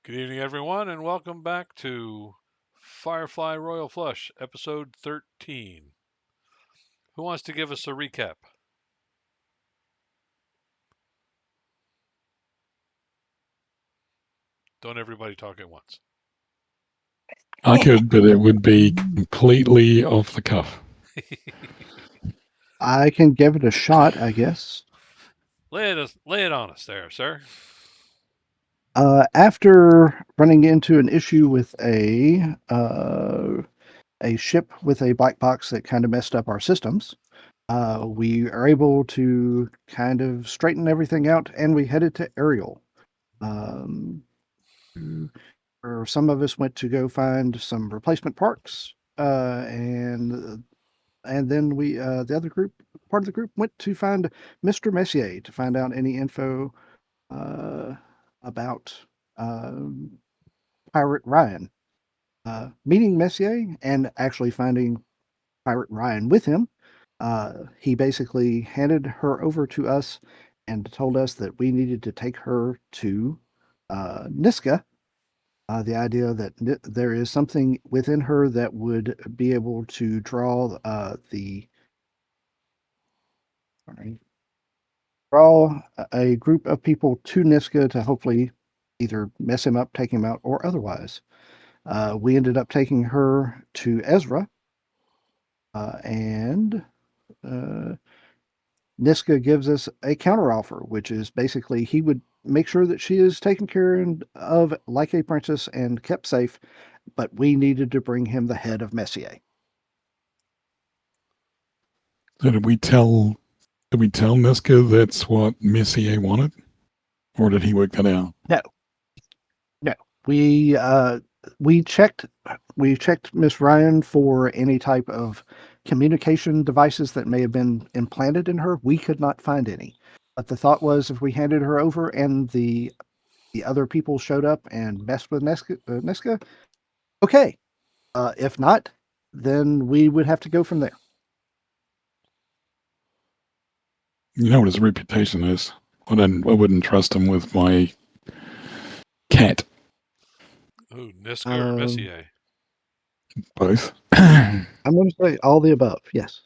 Good evening, everyone, and welcome back to Firefly Royal Flush, episode 13. Who wants to give us a recap? Don't everybody talk at once. I could, but it would be completely off the cuff. I can give it a shot, I guess. Lay it on us there, sir. After running into an issue with a ship with a black box that kind of messed up our systems, we are able to kind of straighten everything out, and we headed to Ariel. Um, or some of us went to go find some replacement parts, and then we the other group part of the group went to find Mr. Messier to find out any info about um, Pirate Ryan. Meeting Messier and actually finding Pirate Ryan with him, he basically handed her over to us and told us that we needed to take her to Niska. The idea that there is something within her that would be able to draw sorry, draw a group of people to Niska to hopefully either mess him up, take him out, or otherwise. We ended up taking her to Ezra, and Niska gives us a counteroffer, which is basically he would make sure that she is taken care of like a princess and kept safe, but we needed to bring him the head of Messier. So did we tell Niska that's what Messier wanted? Or did he work that out? No, no. We checked Miss Ryan for any type of communication devices that may have been implanted in her. We could not find any. But the thought was if we handed her over and the other people showed up and messed with Niska, okay. If not, then we would have to go from there. You know what his reputation is. I wouldn't trust him with my cat. Ooh, Niska or Messier? Both. I'm going to say all the above, yes.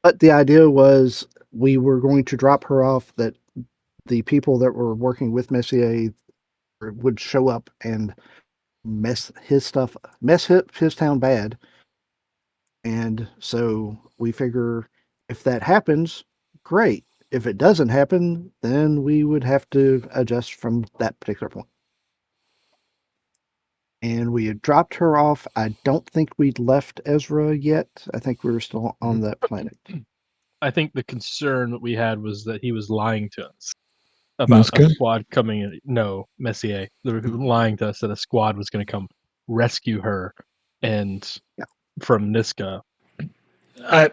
But the idea was we were going to drop her off, that the people that were working with Messier would show up and mess his town bad. And so we figure if that happens, great. If it doesn't happen, then we would have to adjust from that particular point. And we had dropped her off. I don't think we'd left Ezra yet. I think we were still on that planet. I think the concern that we had was that he was lying to us about Niska? a squad coming in. No, Messier. They were lying to us that a squad was going to come rescue her and from Niska. I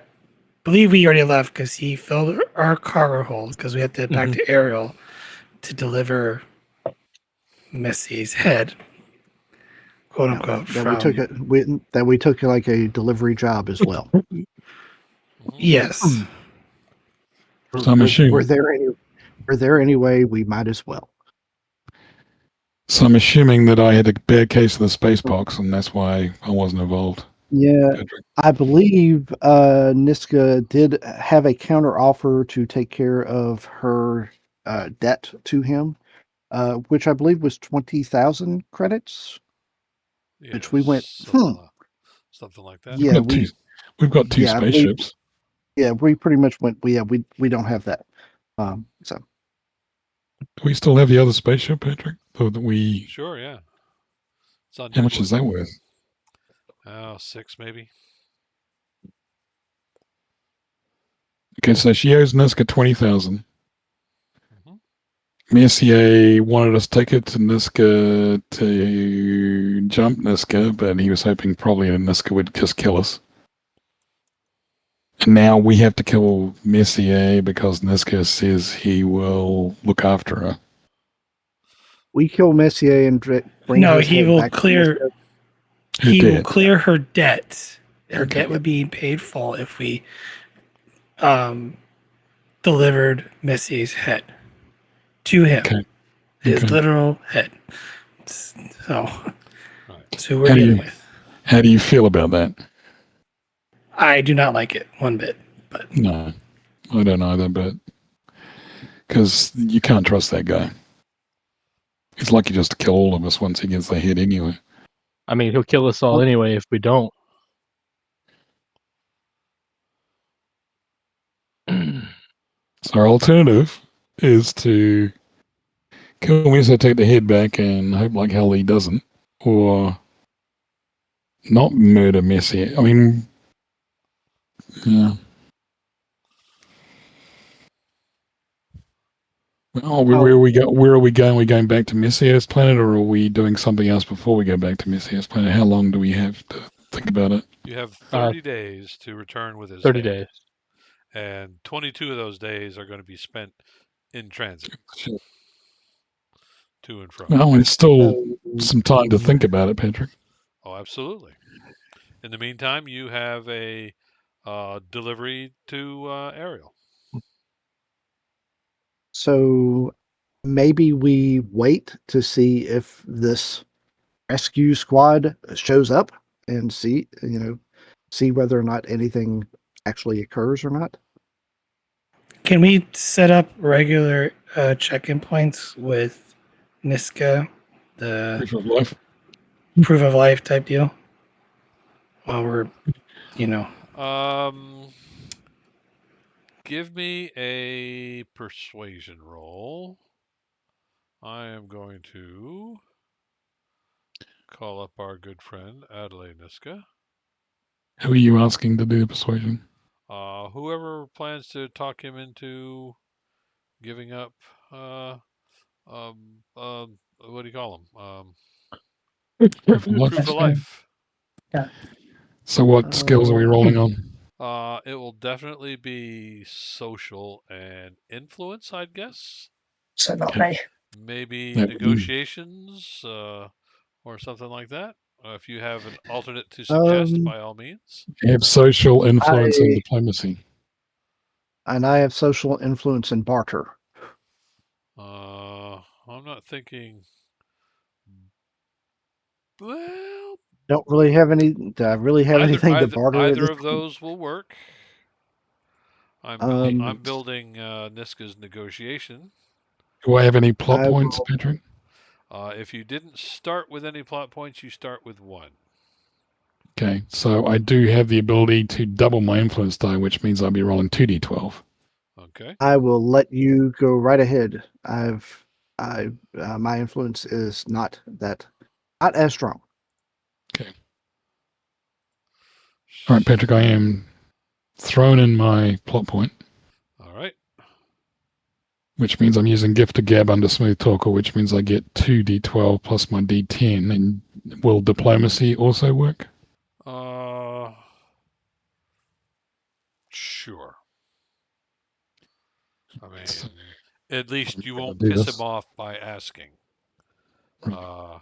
believe we already left because he filled our cargo hold because we had to head back to Ariel to deliver Messier's head, quote unquote. We took like a delivery job as well. Yes. So I'm assuming We're there anyway. We might as well. So I'm assuming that I had a bad case of the space box, and that's why I wasn't involved. Yeah, I believe Niska did have a counter offer to take care of her debt to him, which I believe was 20,000 credits. Yeah, which we went, something like that. Yeah, we've got two spaceships. We pretty much went. We don't have that. So do we still have the other spaceship, Patrick? Or that we? Sure, yeah. How much is that worth? 6 maybe. Okay, so she owes Niska 20,000. Messier wanted us to take it to Niska to jump Niska, but he was hoping probably Niska would just kill us. And now we have to kill Messier because Niska says he will look after her. We kill Messier and bring. No, he will clear. He will clear her debt. Her debt would be paid full if we delivered Messier's head to him. Okay. His Okay. literal head. So Right. that's who we're How do dealing you- with. How do you feel about that? I do not like it one bit, but No, I don't either, but because you can't trust that guy. He's lucky just to kill all of us once he gets the head anyway. I mean, he'll kill us all anyway if we don't. So our alternative is to kill Mesa, take the head back, and hope like hell he doesn't, or not murder Messi. I mean, yeah. Oh, where are we go? Where are we going? Are we going back to Messiah's planet, or are we doing something else before we go back to Messiah's planet? How long do we have to think about it? You have 30 days to return with his 30 head. days. And 22 of those days are going to be spent in transit Sure. to and from. Well, it's still some time to think about it, Patrick. Oh, absolutely. In the meantime, you have a delivery to Ariel. So maybe we wait to see if this rescue squad shows up and see whether or not anything actually occurs or not. can we set up regular check-in points with Niska, the Proof of life. proof of life type deal? While we're, Give me a persuasion roll. I am going to call up our good friend Adelaide Niska. Who are you asking to do the persuasion? Whoever plans to talk him into giving up, what do you call him? Proof of life. Proof of life. So what skills are we rolling on? It will definitely be social and influence, I'd guess. So not Okay. me. Maybe That- negotiations or something like that. If you have an alternate to suggest, by all means. You have social influence and I- diplomacy. And I have social influence and barter. I'm not thinking. Well, Don't really have any. Do I really have anything to barter? at either this of point? those will work. I'm building Niska's negotiation. Do I have any plot I points, will- Patrick? If you didn't start with any plot points, you start with one. Okay, so I do have the ability to double my influence die, which means I'll be rolling 2d12. Okay. I will let you go right ahead. My influence is not as strong. All right, Patrick, I am thrown in my plot point, All right. which means I'm using gift to gab under smooth talker, which means I get 2d12 plus my d10. And will diplomacy also work? Sure. I mean, So at least you I'm gonna won't do piss this. him off by asking. Right.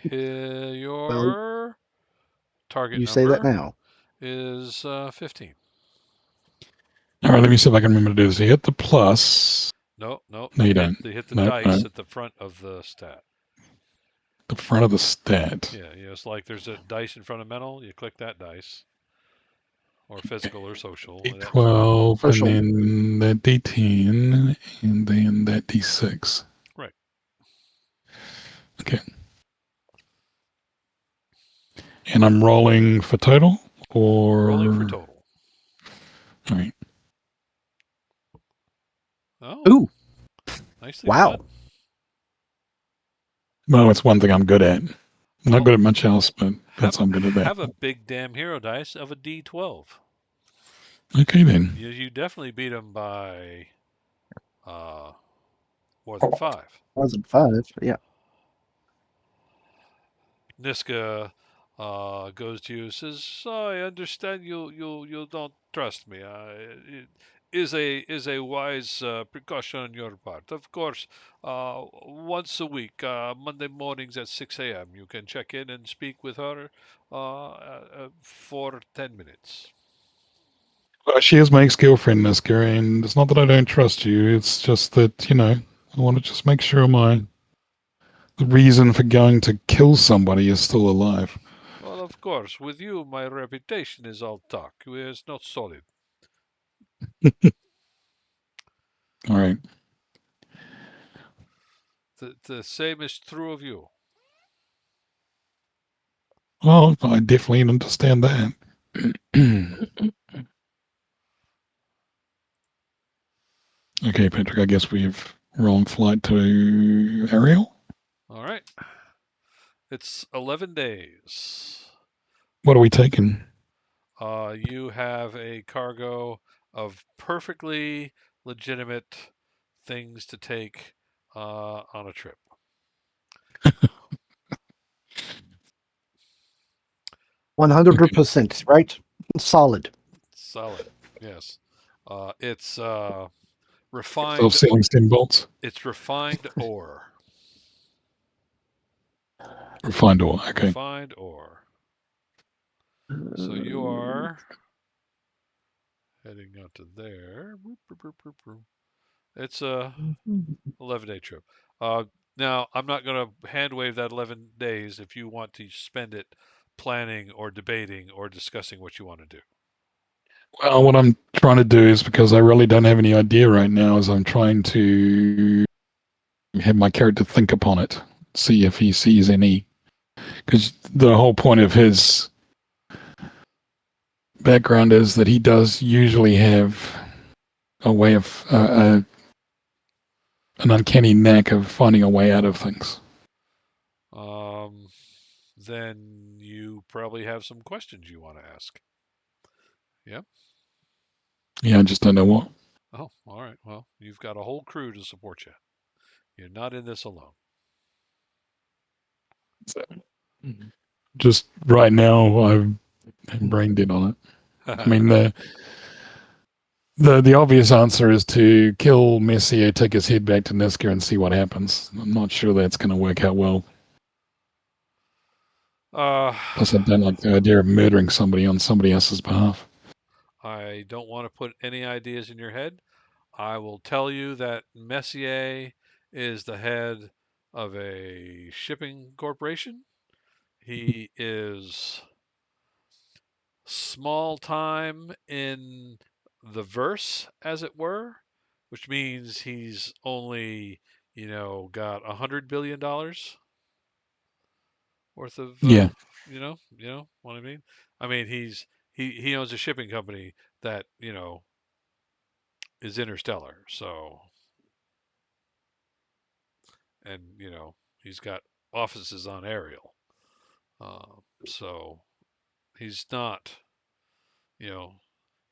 Your target You say that number now. is 15. All right, let me see if I can remember to do this. You hit the plus, No, No, you don't. You hit the No, dice no. at the front of the stat. the front of the stat. Yeah, it's like there's a dice in front of mental. You click that dice, or physical or social. D12, Social. and then that D10, and then that D6. Right. Okay. And I'm rolling for total, or Rolling for total. All right. Oh. Ooh. Nicely Wow. done. Well, it's one thing I'm good at. I'm not Well, good at much else, but that's I'm good at that. Have a big damn hero dice of a D12. Okay then. You definitely beat him by more than 5. More than 5. Yeah. Niska goes to you, says, "I understand you don't trust me. It is a wise precaution on your part. Of course, once a week, Monday mornings at 6 a.m., you can check in and speak with her for 10 minutes." Well, she is my ex-girlfriend, Niska, and it's not that I don't trust you. It's just that, I want to just make sure my reason for going to kill somebody is still alive. Well, of course, with you, my reputation is all talk. It's not solid. All right. The same is true of you. Well, I definitely understand that. Okay, Patrick, I guess we're on flight to Ariel. All right. It's 11 days. What are we taking? You have a cargo of perfectly legitimate things to take on a trip. 100%, right? Solid. Solid. Yes. It's Self-sealing refined. stem bolts. It's refined ore. Refined ore. Okay. Refined ore. So you are heading out to there. It's a 11-day trip. Now, I'm not going to hand wave that 11 days if you want to spend it planning or debating or discussing what you want to do. Well, what I'm trying to do is, because I really don't have any idea right now, is I'm trying to have my character think upon it, see if he sees any. Because the whole point of his background is that he does usually have a way of an uncanny knack of finding a way out of things. Um, then you probably have some questions you want to ask. Yeah? Yeah, I just don't know what. Oh, all right. Well, you've got a whole crew to support you. You're not in this alone. Just right now, I'm brain dead on it. I mean, the obvious answer is to kill Messier, take his head back to Niska, and see what happens. I'm not sure that's going to work out well. Plus, I don't like the idea of murdering somebody on somebody else's behalf. I don't want to put any ideas in your head. I will tell you that Messier is the head of a shipping corporation. He is small time in the verse, as it were, which means he's only, got $100 billion worth of, Yeah, what I mean. I mean, he owns a shipping company that is interstellar. So, and he's got offices on Ariel. So he's not, you know,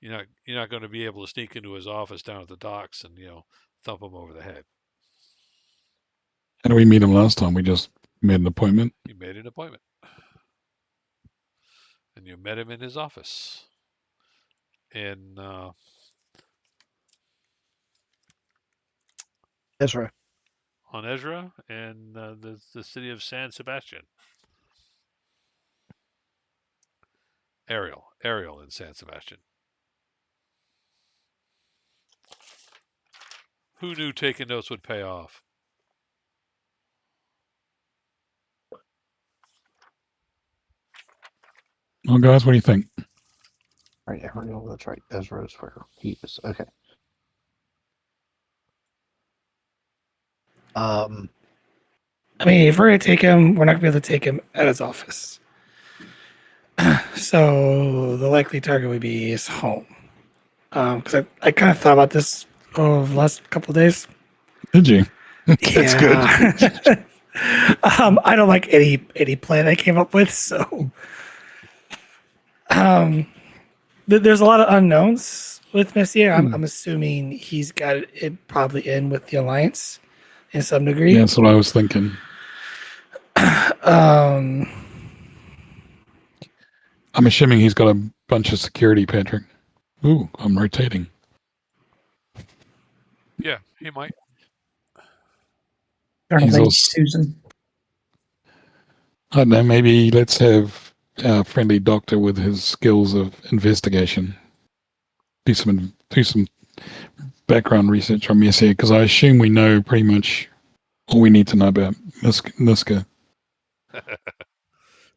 you're not going to be able to sneak into his office down at the docks and thump him over the head. how did we meet him last time? We just made an appointment. You made an appointment, and you met him in his office in Ezra. on Ezra and the city of San Sebastian. Ariel in San Sebastian. Who knew taking notes would pay off? Well, guys, what do you think? Right, Ariel, that's right. Ezra is where he is. Okay. I mean, if we're gonna take him, we're not gonna be able to take him at his office. So the likely target would be his home. Because I kind of thought about this over the last couple of days. Did you? That's good. good. I don't like any plan I came up with, so there's a lot of unknowns with Messier. I'm assuming he's got it probably in with the Alliance in some degree. Yeah, that's what I was thinking. Um, I'm assuming he's got a bunch of security, Patrick. Ooh, I'm rotating. Yeah, he might. He's also, Susan. I don't know, maybe let's have our friendly doctor with his skills of investigation do some background research on Messier, because I assume we know pretty much all we need to know about Niska.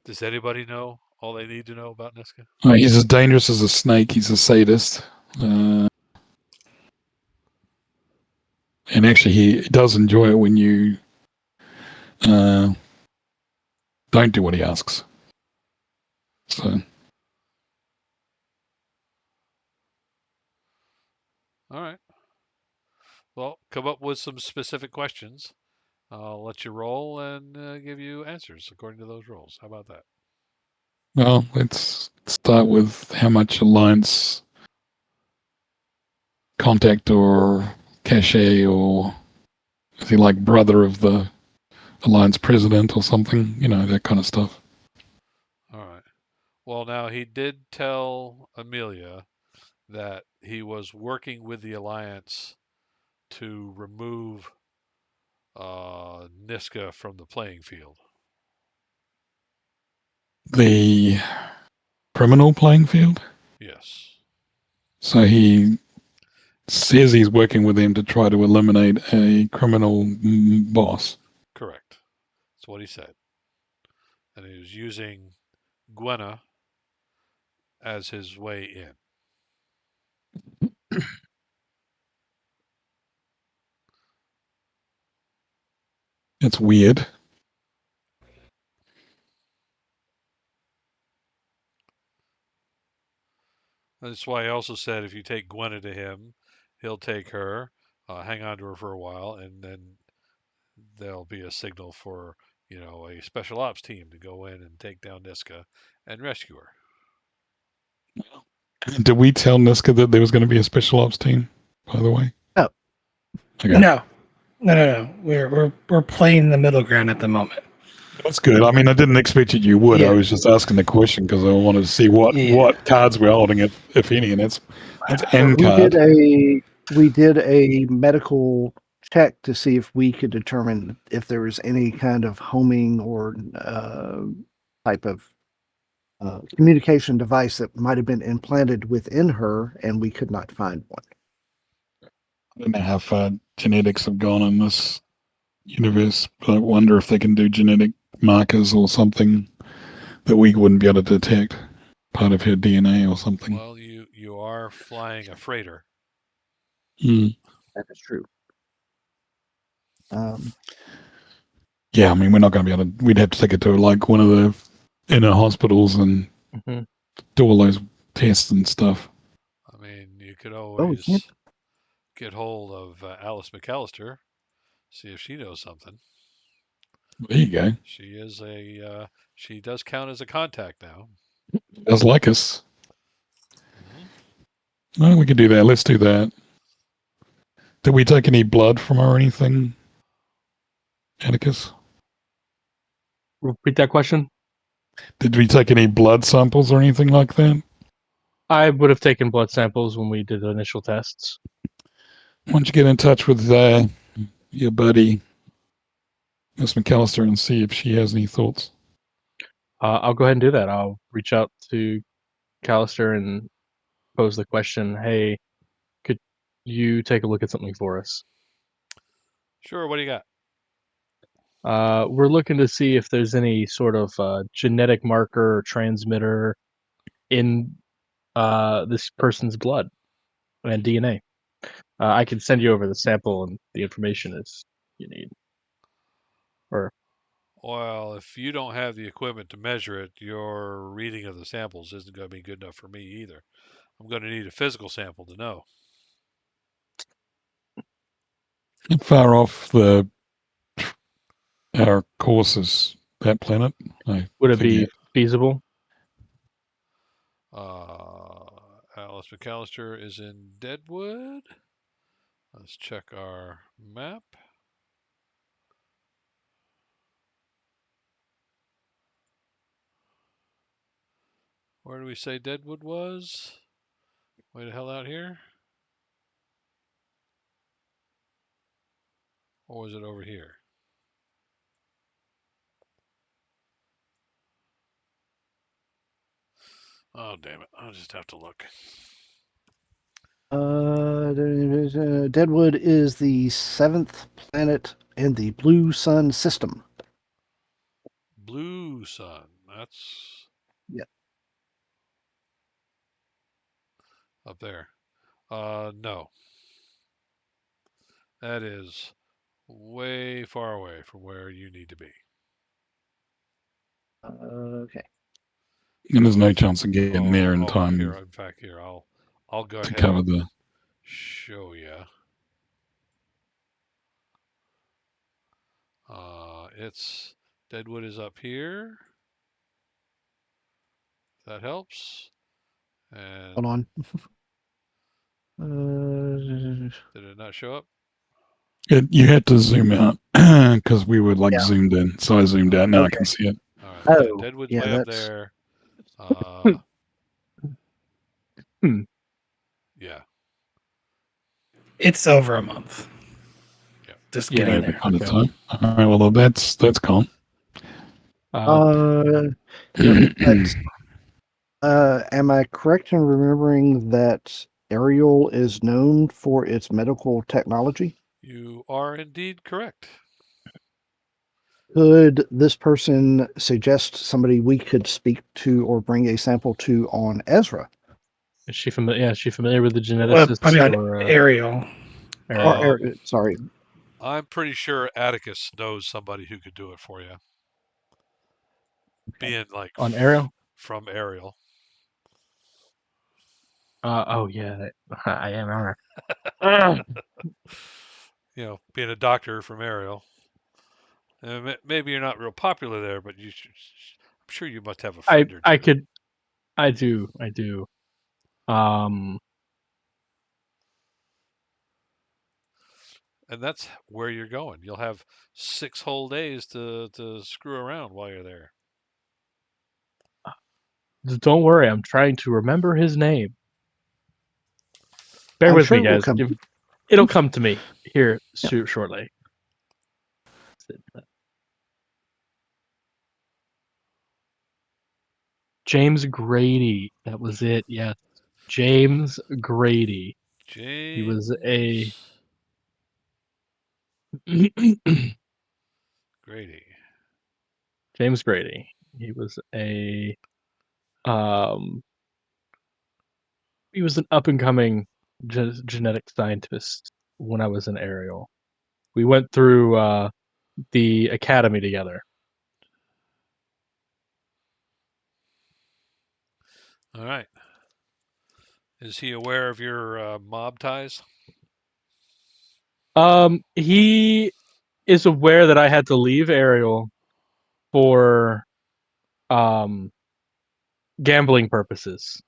Does anybody know all they need to know about Niska? He's as dangerous as a snake. He's a sadist. And actually, he does enjoy it when you don't do what he asks. So, All right. Well, come up with some specific questions. I'll let you roll and give you answers according to those rolls. How about that? well, let's start with how much alliance contact or cachet, or is he like brother of the alliance president or something? You know, that kind of stuff. All right. Well, now he did tell Amelia that he was working with the Alliance to remove Niska from the playing field. The criminal playing field. Yes. So he says he's working with him to try to eliminate a criminal boss. Correct. That's what he said. And he was using Gwenna as his way in. It's weird. That's why I also said if you take Gwenna to him, he'll take her, hang on to her for a while, and then there'll be a signal for, a special ops team to go in and take down Niska and rescue her. Did we tell Niska that there was going to be a special ops team, by the way? No. Okay. No. We're playing the middle ground at the moment. That's good. I mean, I didn't expect you would. Yeah. I was just asking the question because I wanted to see what cards we're holding, if any, and that's end We card. did a medical check to see if we could determine if there was any kind of homing or type of communication device that might have been implanted within her, and we could not find one. I don't know how far genetics have gone in this universe, but I wonder if they can do genetic markers or something that we wouldn't be able to detect, part of her DNA or something. Well, you are flying a freighter. That is true. Yeah, I mean, we're not going to be able to. We'd have to take it to like one of the inner hospitals and do all those tests and stuff. I mean, you could we always can't. get hold of Alice McAllister, see if she knows something. There you go. She does count as a contact now. Does like us. Well, we can do that. Let's do that. Did we take any blood from her or anything, Atticus? Repeat that question. Did we take any blood samples or anything like that? I would have taken blood samples when we did the initial tests. Why don't you get in touch with your buddy, Miss McAllister, and see if she has any thoughts? I'll go ahead and do that. I'll reach out to Callister and pose the question, hey, could you take a look at something for us? Sure, what do you got? We're looking to see if there's any sort of genetic marker or transmitter in this person's blood and DNA. I can send you over the sample and the information as you need. Well, if you don't have the equipment to measure it, your reading of the samples isn't going to be good enough for me either. I'm going to need a physical sample to know. How far off our course is that planet? Would it be feasible? Alice McAllister is in Deadwood. Let's check our map. Where do we say Deadwood was? Way the hell out here? Or was it over here? Oh, damn it. I'll just have to look. Deadwood is the 7th planet in the Blue Sun system. Blue sun. That's Yeah. up there. No. That is way far away from where you need to be. Okay. And there's no chance of getting there in Here. time In fact, here I'll go to ahead cover and the. show you. It's Deadwood is up here. That helps. And Hold on. Uh, did it not show up? You had to zoom out because we were like Yeah. zoomed in. So I zoomed out. Now I Okay. can see it. All right. Yeah, Oh, Deadwood's yeah, way up that's there. Hmm. Yeah. It's over a month. Yeah. Just Yeah. getting Over there. kind of Okay. time. All right. Well, that's calm. yep. But am I correct in remembering that Ariel is known for its medical technology? You are indeed correct. Could this person suggest somebody we could speak to or bring a sample to on Ezra? Is she familiar? Yeah, is she familiar with the Probably geneticists on or Ariel. Or, Ariel? sorry. I'm pretty sure Atticus knows somebody who could do it for you. Being like On Ariel? from Ariel. Oh yeah, I am. Alright. Being a doctor from Ariel. Maybe you're not real popular there, but I'm sure you must have a friend or I two. could. I do. I do. Um. And that's where you're going. You'll have 6 whole days to screw around while you're there. Don't worry. I'm trying to remember his name. Bear I'm with sure me, it will guys. come. It'll come to me here Yeah. shortly. James Grady. That was it. Yes. James Grady. He was a James Grady. James Grady. He was a um he was an up and coming genetic scientist when I was in Ariel. We went through the academy together. All right. Is he aware of your mob ties? He is aware that I had to leave Ariel for um gambling purposes.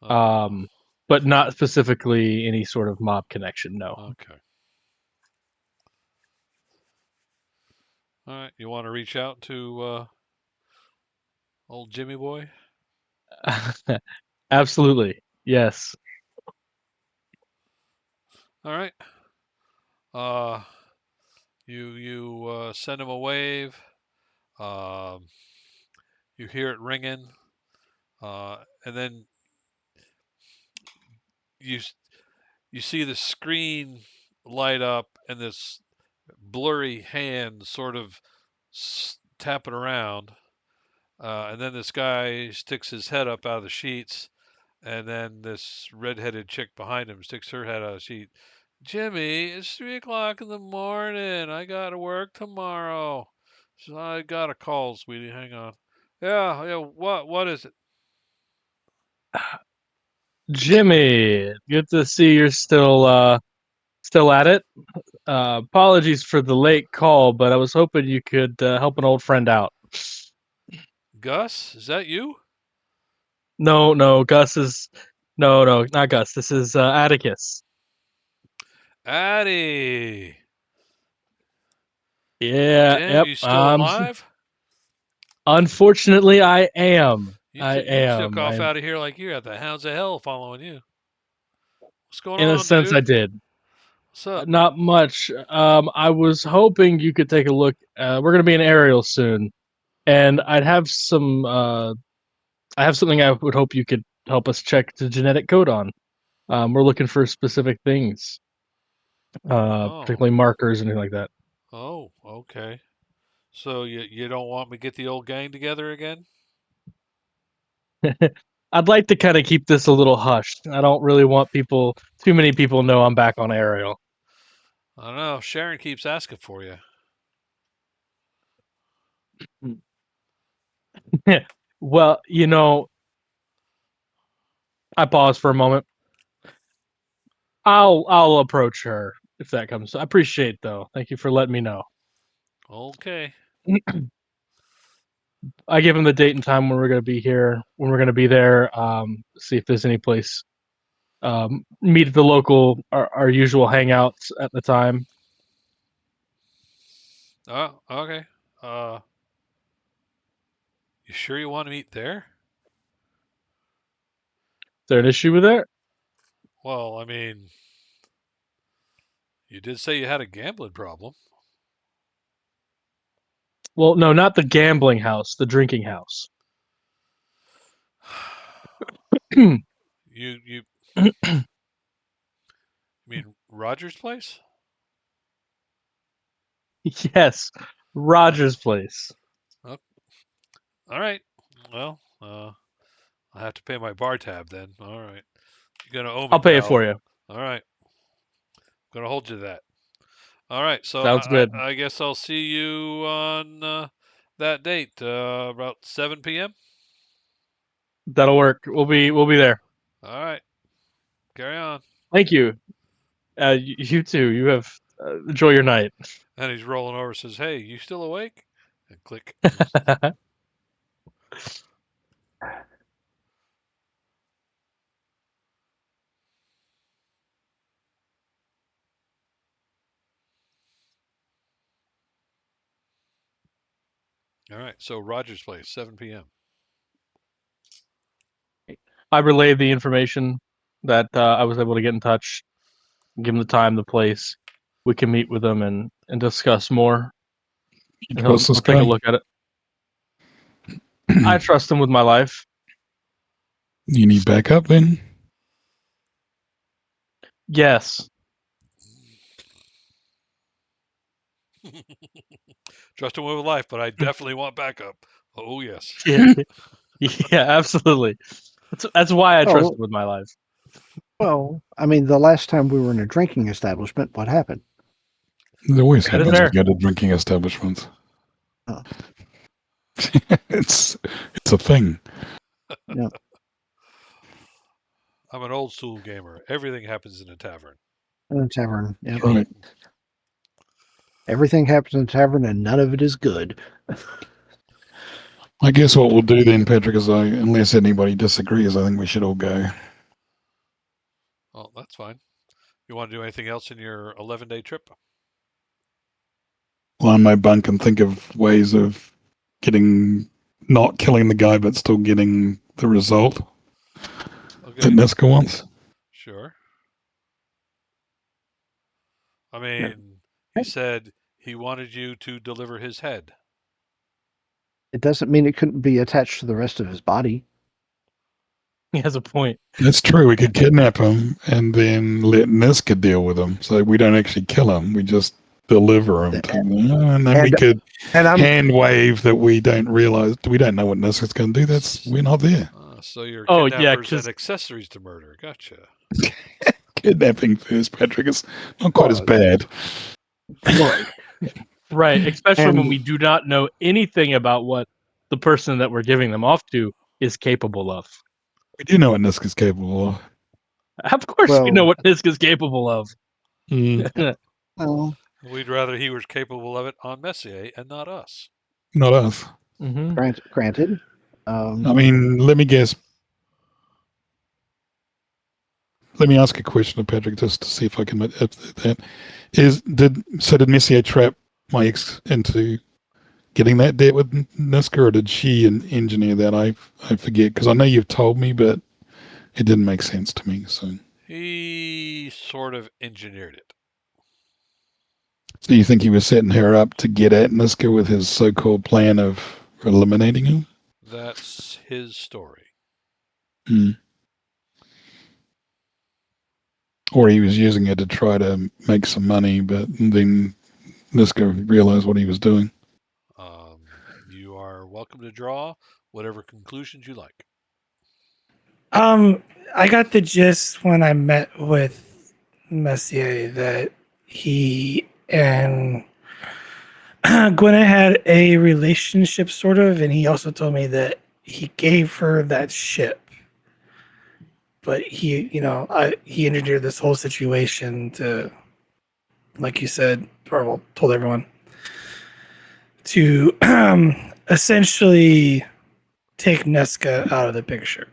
Oh, But not specifically any sort of mob connection, no. okay. All right. You want to reach out to old Jimmy boy? Absolutely. Yes. All right. Uh, you send him a wave. Um, you hear it ringing, and then you you see the screen light up, and this blurry hand sort of tapping around, and then this guy sticks his head up out of the sheets, and then this redheaded chick behind him sticks her head out of the sheet. Jimmy, it's 3 o'clock in the morning. I gotta work tomorrow. So I got a call, sweetie. Hang on. Yeah, yeah. What is it? Jimmy, good to see you're still at it. Apologies for the late call, but I was hoping you could help an old friend out. Gus, is that you? No, Gus is no, not Gus. This is Atticus. Addie. Yeah, Damn, yep. you still alive? Unfortunately, I am. You I you took am. off I, out of here like you had the hounds of hell following you. What's going in a on, sense, I dude? did. What's up? Not much. I was hoping you could take a look. We're gonna be in Ariel soon, and I'd have some. I have something I would hope you could help us check the genetic code on. We're looking for specific things, Oh, particularly markers and things like that. oh, okay. So you don't want me to get the old gang together again? I'd like to kind of keep this a little hushed. I don't really want too many people know I'm back on Ariel. I don't know. Sharon keeps asking for you. Well, I pause for a moment. I'll approach her if that comes. I appreciate though. Thank you for letting me know. Okay. I give him the date and time when we're going to be here, when we're going to be there. See if there's any place. Meet at the local, our usual hangouts at the time. Oh, okay. Uh, you sure you want to meet there? Is there an issue with that? Well, I mean, you did say you had a gambling problem. Well, no, not the gambling house, the drinking house. You mean Roger's place? Yes, Uh, Roger's place. oh, all right. Well, I have to pay my bar tab then. All right. You're gonna owe me, I'll pay it pal. for you. All right. Gonna hold you to that. All right. So Sounds good. I guess I'll see you on that date about 7 p.m. That'll work. We'll be there. All right. Carry on. Thank you. You too. You have enjoy your night. And he's rolling over. Says, "Hey, you still awake?" And click. All right. So Roger's place, 7 p.m. I relayed the information that I was able to get in touch. Give him the time, the place. We can meet with him and discuss more. You And trust he'll this take a guy? look at it. I trust him with my life. You need backup then? Yes. Trust him with life, but I definitely want backup. Oh yes. Yeah. Yeah. Absolutely. That's why I trust Oh, him with my life. well, I mean, the last time we were in a drinking establishment, what happened? It always That is happens when fair. you go to drinking establishments. Oh, it's a thing. yeah, I'm an old school gamer. Everything happens in a tavern. in a tavern. That's Yep. right. Everything happens in a tavern, and none of it is good. I guess what we'll do then, Patrick, is unless anybody disagrees, I think we should all go. Oh, that's fine. You want to do anything else in your 11-day trip? Lie in my bunk and think of ways of not killing the guy, but still getting the result that Okay. Niska wants. Sure. I Yeah. mean, he said he wanted you to deliver his head. It doesn't mean it couldn't be attached to the rest of his body. He has a point. That's true. We could kidnap him and then let Niska deal with him. So we don't actually kill him. We just deliver him to them. And then we And could and I'm hand wave that we don't realize. We don't know what Niska's going to do. We're not there. So you're Oh yeah, kidnappers and because accessories to murder. Gotcha. Kidnapping first, Patrick. It's not quite as well, bad. right, especially when and we do not know anything about what the person that we're giving them off to is capable of. We do know what Niska's capable of. Of course, we know well, what Nisk is capable of. well, We'd rather he was capable of it on Messier and not us. Not us. Hmm. granted. I mean, let me guess. Let me ask a question of Patrick just to see if I can. That did Messier trap my ex into getting that debt with Niska, or did she engineer that? I forget because I know you've told me, but it didn't make sense to me. He sort of engineered it. So you think he was setting her up to get at Niska with his so-called plan of eliminating him? That's his story. Hmm. Or he was using it to try to make some money, but then Niska realized what he was doing. welcome to draw whatever conclusions you like. I got the gist when I met with Messier that he and Gwenna had a relationship, sort of, and he also told me that he gave her that ship, but he engineered this whole situation to, like you said, or well, told everyone to essentially take Niska out of the picture,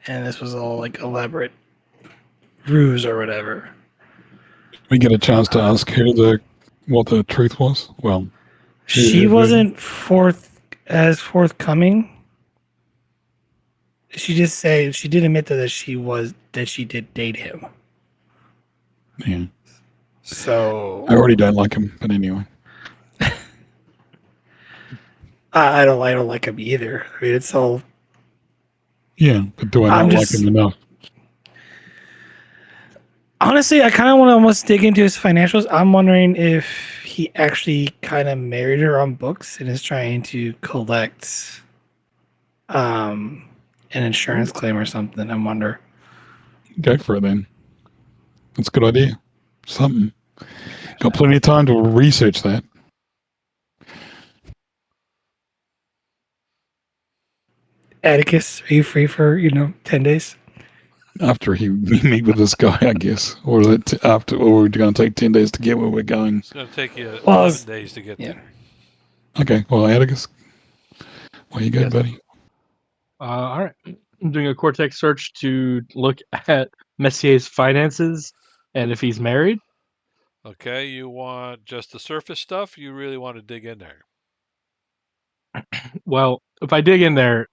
and this was all like elaborate ruse or whatever. We get a chance to ask her what the truth was. Well, She her version. wasn't forthcoming. She did admit that she did date him. Yeah, So I already don't like him, but anyway. I don't like him either. I mean, it's all. Yeah, but do I I'm not like him just enough? honestly, I kind of want to almost dig into his financials. I'm wondering if he actually kind of married her on books and is trying to collect um an insurance claim or something. I wonder. Go for it then. That's a good idea. Something. Got plenty of time to research that. Atticus, are you free for 10 days? After we meet with this guy, I guess. Or is it after, or we're going to take 10 days to get where we're going? It's going to take you Well, 11 days to get yeah. there. Okay, well, Atticus, where you good, Yes. buddy? All right. I'm doing a Cortex search to look at Messier's finances and if he's married. Okay, you want just the surface stuff? You really want to dig in there. Well, if I dig in there,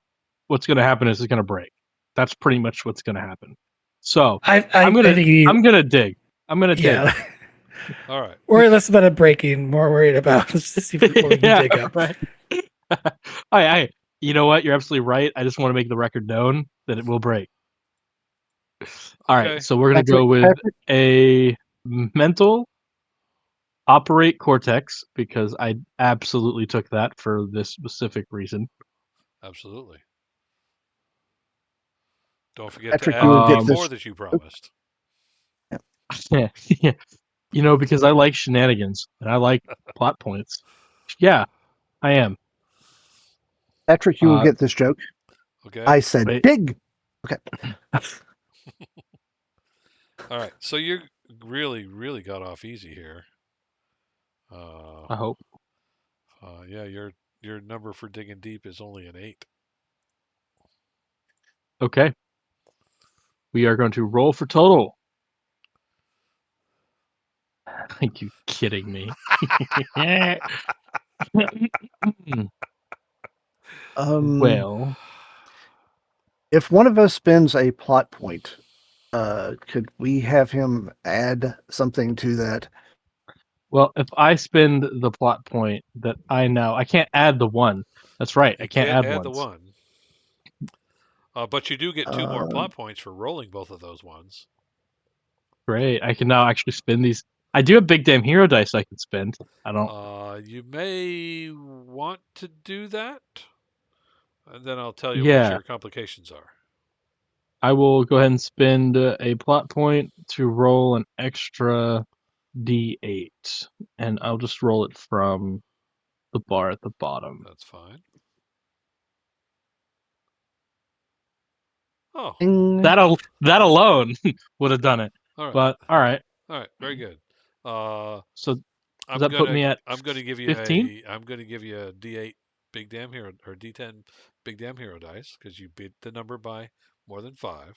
what's going to happen is it's going to break. That's pretty much what's going to happen. So I think you. I'm gonna dig. I'm gonna dig. Yeah. All right. Worry less about it breaking, more worried about let's just see what we can Yeah, dig up. right. I, you know what? You're absolutely right. I just want to make the record known that it will break. All right, Okay. so we're gonna Patrick, go with Patrick, a mental operate cortex because I absolutely took that for this specific reason. Absolutely. Don't forget to Patrick, add you the will get Um, D4 this. that you promised. yeah, yeah, because I like shenanigans and I like plot points. Yeah, I am. Patrick, you will Uh, get this joke. Okay. I said wait, dig. Okay. All right. So you really, really got off easy here. Uh, I hope. yeah, your number for digging deep is only an 8. Okay, we are going to roll for total. Are you kidding me? Well, If one of us spends a plot point, could we have him add something to that? if I spend the plot point that I can't add the one. That's right, I You can't can't add add the ones. 1. But you do get 2 more Uh, plot points for rolling both of those ones. Great, I can now actually spend these. I do have big damn hero dice I can spend. I don't. You may want to do that, and then I'll tell you what Yeah, your complications are. I will go ahead and spend a plot point to roll an extra d8, and I'll just roll it from the bar at the bottom. That's fine. Oh, ding. That alone would have done it. all right. But all right, All right, very good. Uh, so does I'm that put gonna me at I'm gonna give you 15? a D8 big damn hero or D10 big damn hero dice because you beat the number by more than 5.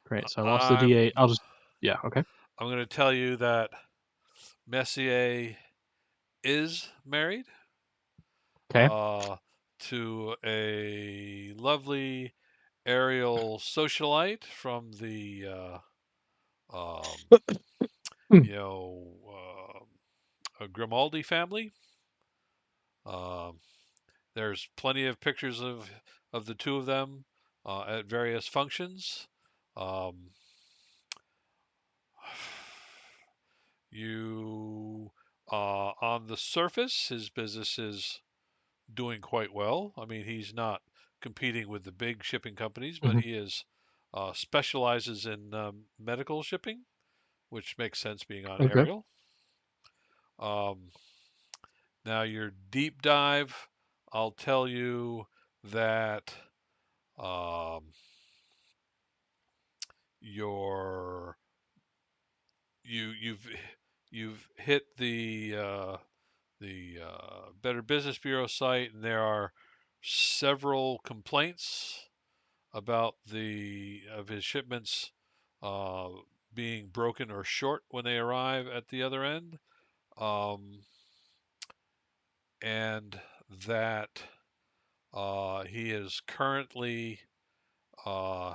Great. So I lost the I'm D8. I'll just yeah. Okay. I'm gonna tell you that Messier is married Okay. uh, to a lovely Ariel socialite from the um, Hmm. you know a Grimaldi family. Um, There's plenty of pictures of the two of them at various functions. Um, you on the surface, his business is doing quite well. I mean, he's not competing with the big shipping companies, but Mhm. he is specializes in medical shipping, which makes sense being on Okay. Ariel. Um, Now, your deep dive, I'll tell you that um, your you've hit the Better Business Bureau site, and there are several complaints about the of his shipments uh, being broken or short when they arrive at the other end, um, and that he is currently uh,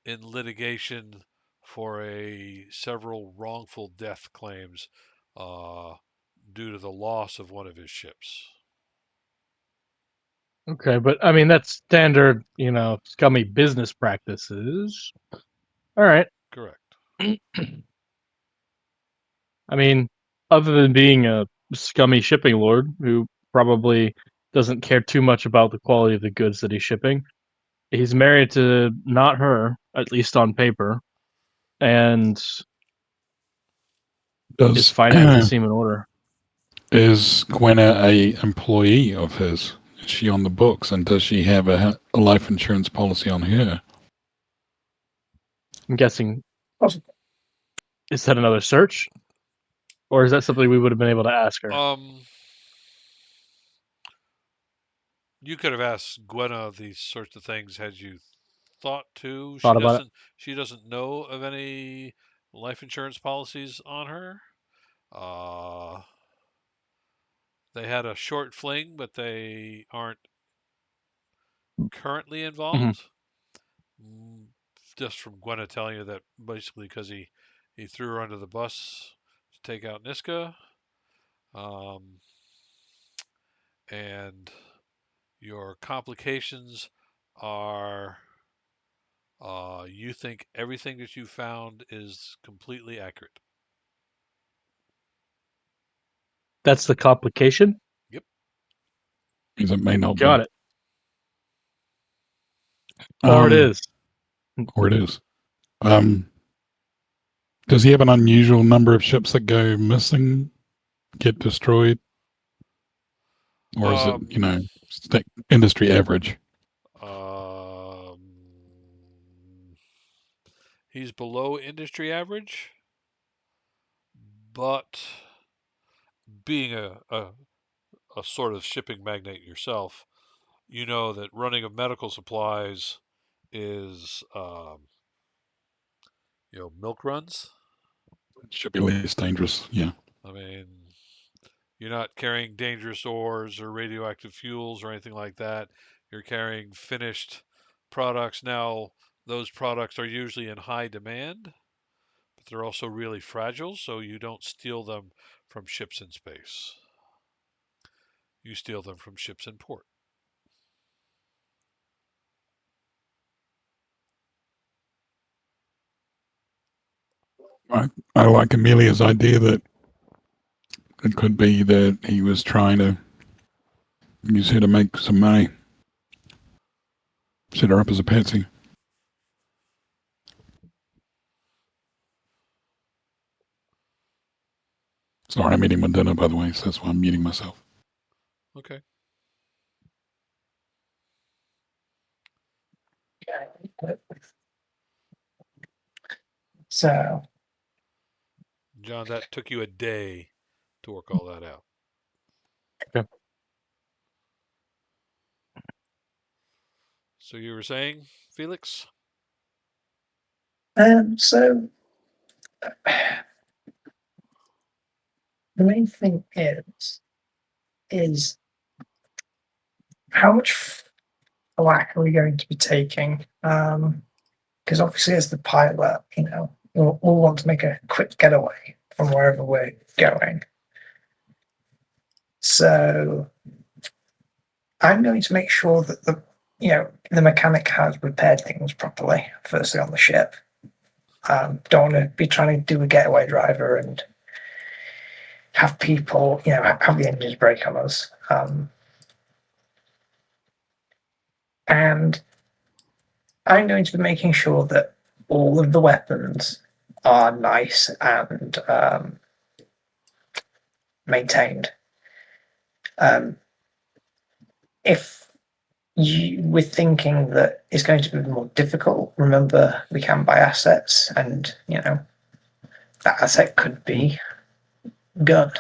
in litigation for a several wrongful death claims uh, due to the loss of one of his ships. Okay, but I mean that's standard, scummy business practices. All right. Correct. I mean, other than being a scummy shipping lord who probably doesn't care too much about the quality of the goods that he's shipping, he's married to not her, at least on paper, and his Does finances seem in order. is Gwenna a employee of his? Is she on the books, and does she have a life insurance policy on her? I'm guessing, is that another search? Or is that something we would have been able to ask her? Um, you could have asked Gwenna these sorts of things had you thought to. Thought about it? She doesn't know of any life insurance policies on her. Uh, they had a short fling, but they aren't currently Mhm. involved. Mm, just from Gwenna telling you that basically because he threw her under the bus to take out Niska, um, and your complications are you think everything that you found is completely accurate. That's the complication? Yep. Because it may not Got be. it. Or it Um, is. or it is. Um, does he have an unusual number of ships that go missing, get destroyed, or is it Um, industry average? um, he's below industry average, but being a sort of shipping magnate yourself, you know that running of medical supplies is milk runs. Should be less dangerous. Yeah. I mean, you're not carrying dangerous ores or radioactive fuels or anything like that. You're carrying finished products. Now, those products are usually in high demand, but they're also really fragile, so you don't steal them from ships in space. You steal them from ships in port. I like Amelia's idea that it could be that he was trying to use her to make some money, set her up as a patsy. Sorry, I'm eating my dinner, by the way, so that's why I'm muting myself. Okay. So, John, that took you a day to work all that out. Okay. So you were saying, Felix? so the main thing is how much flack are we going to be taking? Because obviously, as the pilot, we'll want to make a quick getaway from wherever we're going. So I'm going to make sure that the mechanic has repaired things properly, firstly on the ship. Don't want to be trying to do a getaway driver and have people, have the engines break on us. And I'm going to be making sure that all of the weapons are nice and maintained. If you were thinking that it's going to be more difficult, remember we can buy assets, and that asset could be gun.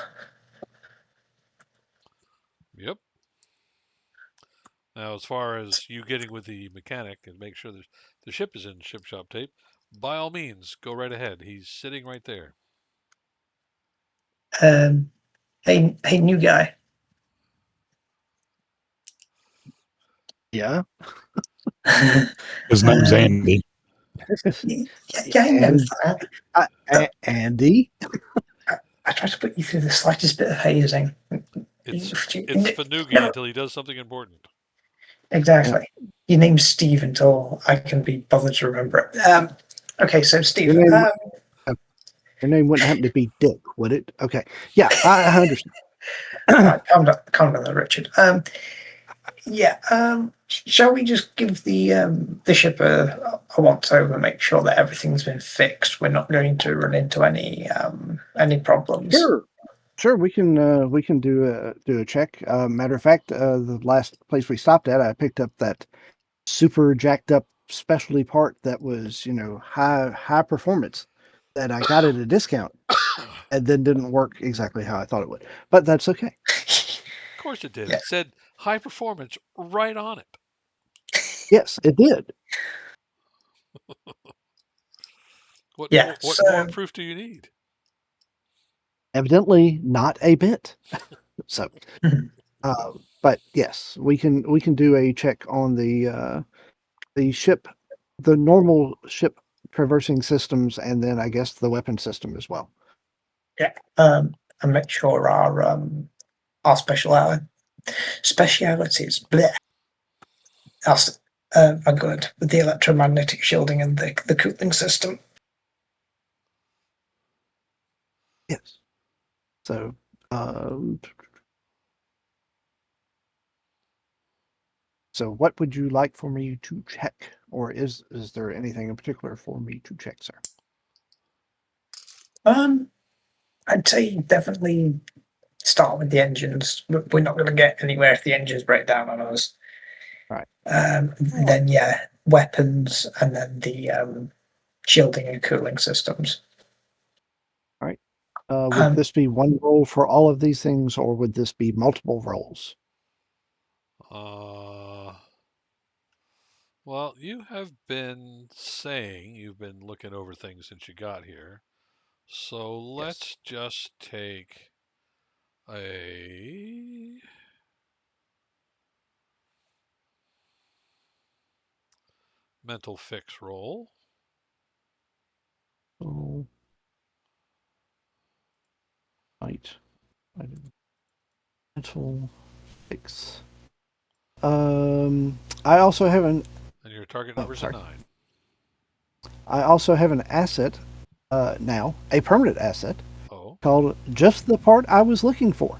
Yep. Now, as far as you getting with the mechanic and make sure the ship is in ship shop tape, by all means, go right ahead. He's sitting right there. Hey, new guy. Yeah. His name's Andy. Yeah, I know And that. Andy. I tried to put you through the slightest bit of hazing. It's No, Fanugi until he does something important. exactly. Your name's Steve until I can be bothered to remember it. Okay, so Steve. Your name wouldn't happen to be Dick, would it? Okay. Yeah, I understand. Calm down, Richard. Yeah. Shall we just give the ship a once over, make sure that everything's been fixed? We're not going to run into any problems. Sure. We can do a check. Matter of fact, the last place we stopped at, I picked up that super jacked up specialty part that was high performance that I got at a discount and then didn't work exactly how I thought it would. But that's okay. Of course it did. Yeah. It said high performance right on it. Yes, it did. What Yeah, more? What so- more proof do you need? Evidently not a bit. So, but yes, we can do a check on the ship, the normal ship traversing systems, and then I guess the weapon system as well. and make sure our specialities are good with the electromagnetic shielding and the cooling system. Yes. So, so what would you like for me to check, or is there anything in particular for me to check, sir? I'd say definitely start with the engines. We're not going to get anywhere if the engines break down on us. Right. Then weapons, and then the shielding and cooling systems. All right. Would this be one roll for all of these things, or would this be multiple rolls? Well, you have been saying you've been looking over things since you got here. So let's just take a mental fix roll. Oh, right. Mental fix. I also have an. And your target number's a 9. I also have an asset. Now a permanent asset. Oh. Called just the part I was looking for.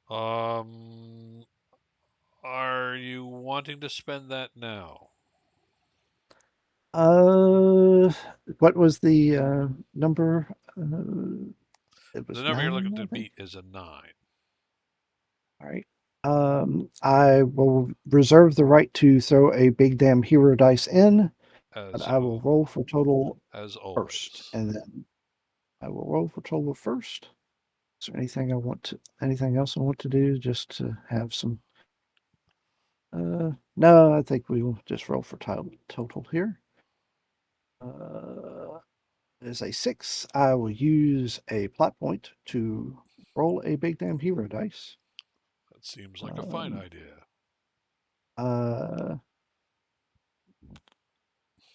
Are you wanting to spend that now? What was the number? It was The number you're 9, looking I to think. beat is a 9. All right. I will reserve the right to throw a big damn hero dice in, but I will roll for total as always. First, and then I will roll for total first. Is there anything else I want to do just to have some? No, I think we will just roll for total here. Is a 6. I will use a plot point to roll a big damn hero dice. That seems like a fine idea.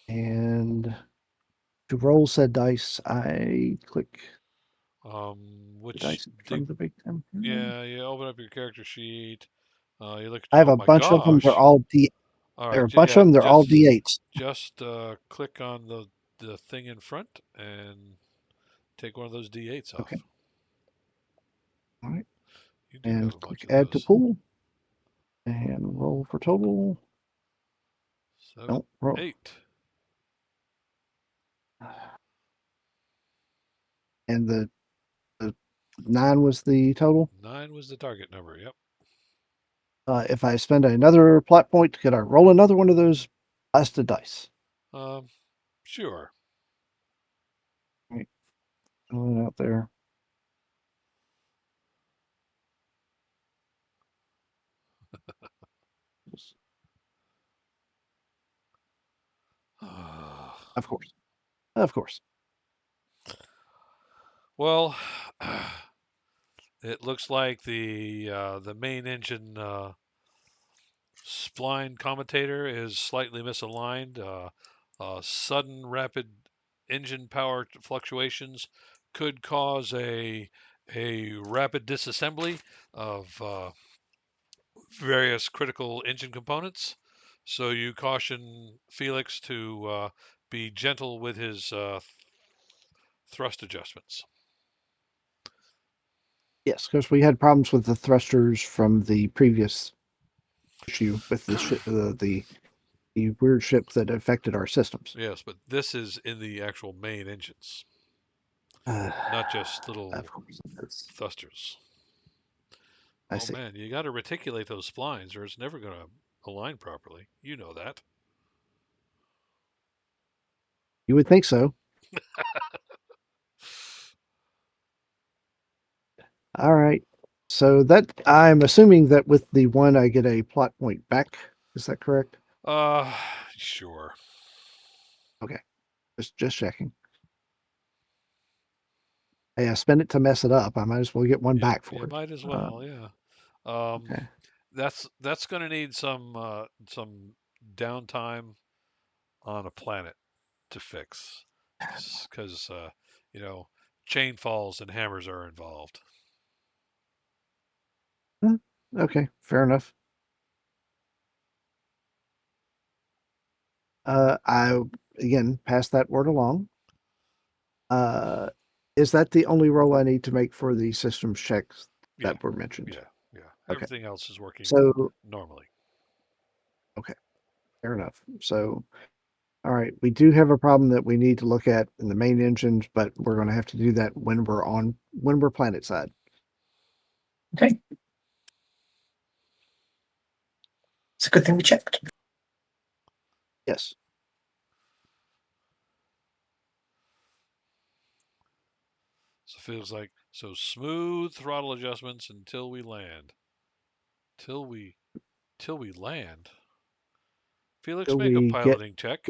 And to roll said dice, I click Which the dice in front of the big damn hero. Yeah, you open up your character sheet. You look. I have Oh a my bunch of them. They're gosh! all D. All There are right, a bunch of them. They're all D8s. Just click on the thing in front and take one of those D8s off. Okay. All right. You do And have a bunch click of add to those. pool. And roll for total. 7, Don't roll. 8. And the 9 was the total. 9 was the target number. Yep. If I spend another plot point, could I roll another one of those blasted dice? Sure. Going out there. Of course. Of course. Well, it looks like the main engine spline commutator is slightly misaligned. Sudden rapid engine power fluctuations could cause a rapid disassembly of various critical engine components. So you caution Felix to be gentle with his thrust adjustments. Yes, because we had problems with the thrusters from the previous issue with the the weird ship that affected our systems. Yes, but this is in the actual main engines, Uh, not just little of course, thrusters. I Oh see. man, you got to reticulate those splines, or it's never going to align properly. You know that. You would think so. All right. So that I'm assuming that with the one I get a plot point back. Is that correct? Uh, sure. Okay. Just checking. Hey, I spent it to mess it up. I might as well get one back You for it. might as well, yeah. Okay. That's going to need some downtime on a planet to fix, because you know chain falls and hammers are involved. Okay. Fair enough. I again pass that word along. Uh, is that the only roll I need to make for the systems checks Yeah, that were mentioned? yeah. Okay. Everything else is working So normally. okay, fair enough. So all right, we do have a problem that we need to look at in the main engines, but we're going to have to do that when we're planet side. Okay. It's a good thing we checked. Yes. So it feels like so smooth throttle adjustments until we land. Till we land. Felix, Till make a we get piloting check.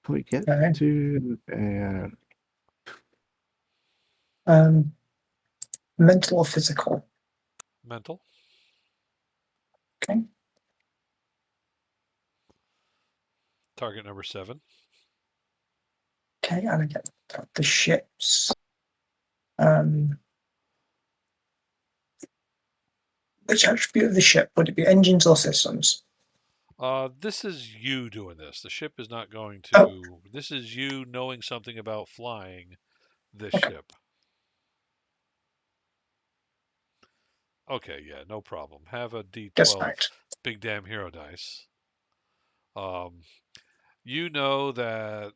Okay. to Um, mental or physical? Mental. Okay. Target number 7. Okay, and I get the ships. Um, which attribute of the ship would it be? Engines or systems? This is you doing this. The ship is not going Oh, to. This is you knowing something about flying this okay. ship. Okay, yeah, no problem. Have a Guess D12 right. big damn hero dice. Um, you know that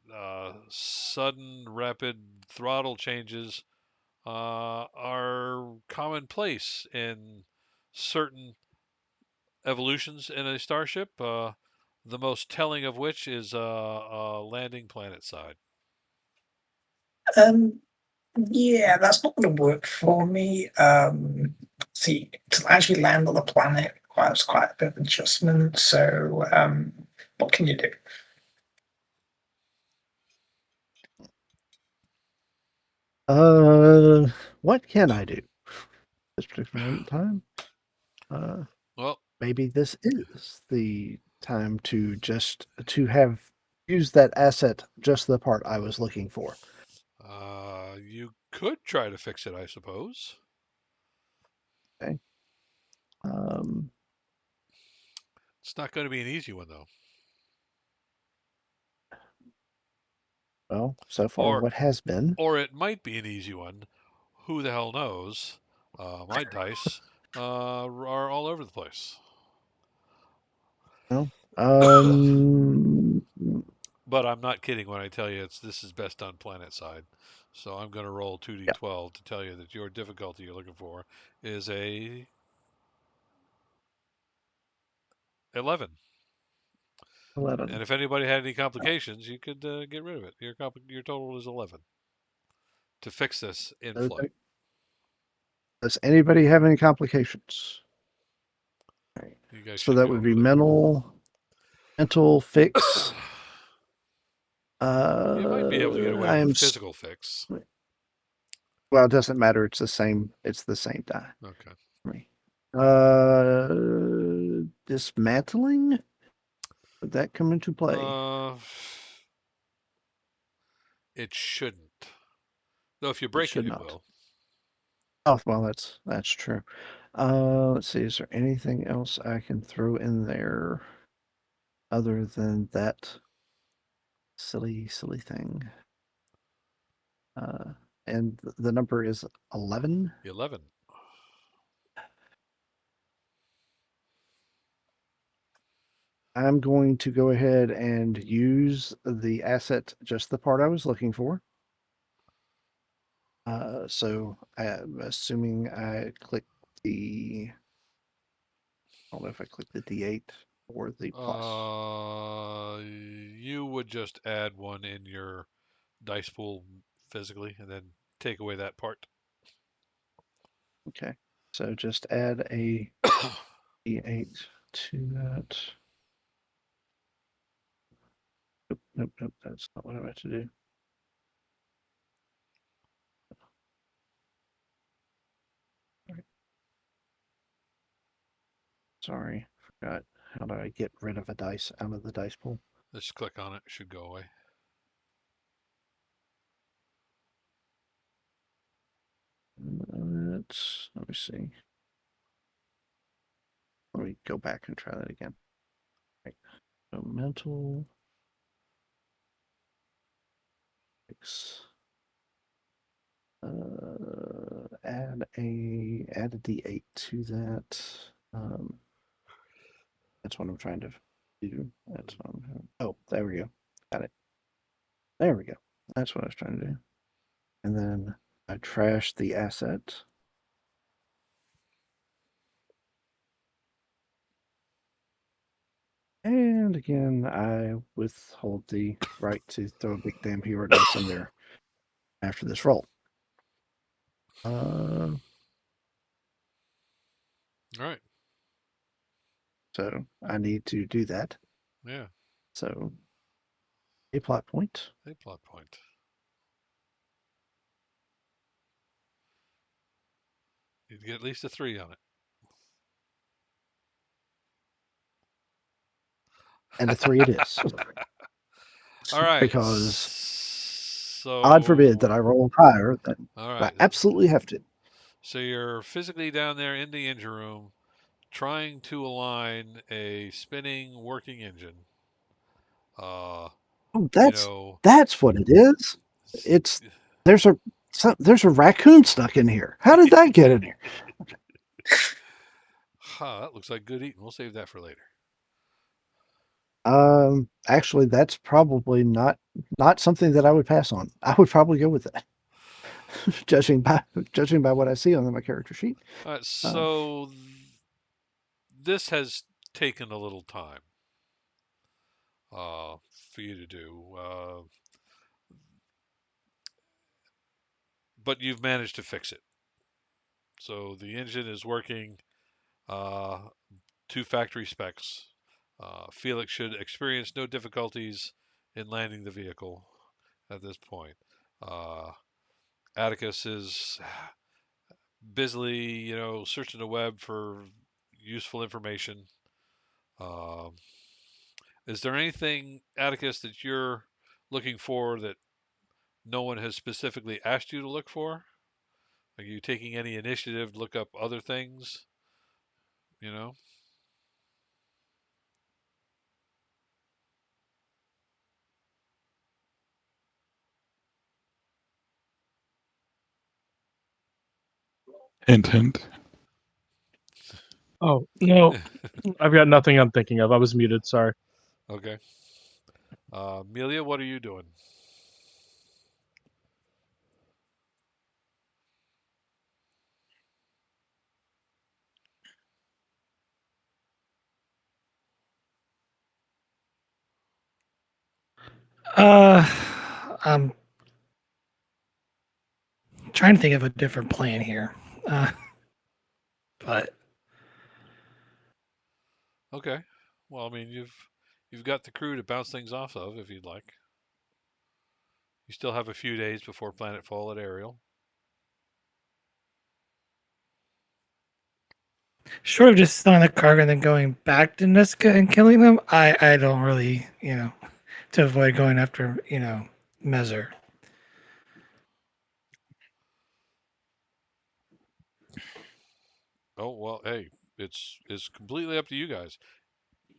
sudden rapid throttle changes are commonplace in certain evolutions in a starship. The most telling of which is landing planet side. Um, yeah, that's not going to work for me. See, to actually land on the planet requires quite a bit of adjustment. So, what can you do? what can I do? This particular moment in time. Well, Maybe this is the time to have use that asset just the part I was looking for. you could try to fix it, I suppose. Okay. Um, It's not going to be an easy one, though. well, so far Or, what has been. or it might be an easy one. Who the hell knows? My dice are all over the place. Well, Um, But I'm not kidding when I tell you this is best on planet side. So I'm going to roll yeah, 2d12 to tell you that your difficulty you're looking for is a 11. 11. And if anybody had any complications, you could get rid of it. Your total is 11 to fix this in Does, flight. does anybody have any complications? Right. You guys So should that be would all be clear. mental fix. You might be able to get away I with am. a physical fix. Well, it doesn't matter. It's the same. It's the same die Okay. for me. Dismantling. Would that come into play? It shouldn't. Though if you It break it, should it not. will. Oh well, that's true. Let's see. Is there anything else I can throw in there other than that silly thing? Uh, and the number is 11. 11. I'm going to go ahead and use the asset, just the part I was looking for. So I'm assuming I click the, I don't know if I click the D8 or the plus. You would just add one in your dice pool physically, and then take away that part. Okay. So just add a D8 to that. Nope. That's not what I meant to do. Right. Sorry, forgot. How do I get rid of a dice out of the dice pool? Just click on it. It should go away. Let me see. Let me go back and try that again. Right. So mental fix. Add a D8 to that. That's what I'm trying to do. That's what I'm doing. Oh, there we go. Got it. There we go. That's what I was trying to do. And then I trash the asset. And again, I withhold the right to throw a big damn hero dice in there after this roll. All right. So I need to do that. Yeah. So a plot point. A plot point. You'd get at least a 3 on And a it. 3 it is. All right. Because God forbid that So, I roll higher than all I right. absolutely have to. So you're physically down there in the engine room trying to align a spinning working engine. Uh, Oh, you know, that's what it is. It's there's a there's a raccoon stuck in here. How did that get in here? that looks like good eating. We'll save that for later. Actually, that's probably not something that I would pass on. I would probably go with that, judging by what I see on my character sheet. All right. Uh, So this has taken a little time for you to do, but you've managed to fix it. So the engine is working to factory specs. Felix should experience no difficulties in landing the vehicle at this point. Uh, Atticus is busily, searching the web for useful information. Um, is there anything, Atticus, that you're looking for that no one has specifically asked you to look for? Are you taking any initiative to look up other things? You know? Hint, hint. Oh no, I've got nothing I'm thinking of. I was muted. Sorry. Okay. Amelia, what are you doing? I'm trying to think of a different plan here. But Okay. Well, I mean, you've got the crew to bounce things off of if you'd like. You still have a few days before planetfall at Ariel. short of just selling the cargo and then going back to Niska and killing them, I don't really, to avoid going after, Measure. Oh well, hey, it's completely up to you guys.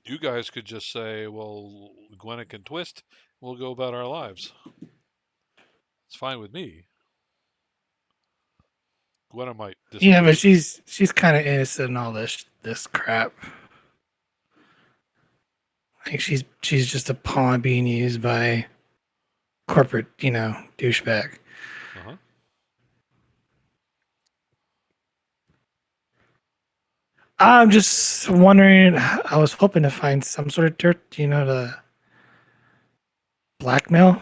You guys could just say, well, Gwenna can twist. We'll go about our lives. It's fine with me. Gwenna might Yeah, but disagree. she's kind of innocent in all this crap. I think she's just a pawn being used by corporate, douchebag. Uh huh. I'm just wondering. I was hoping to find some sort of dirt, to blackmail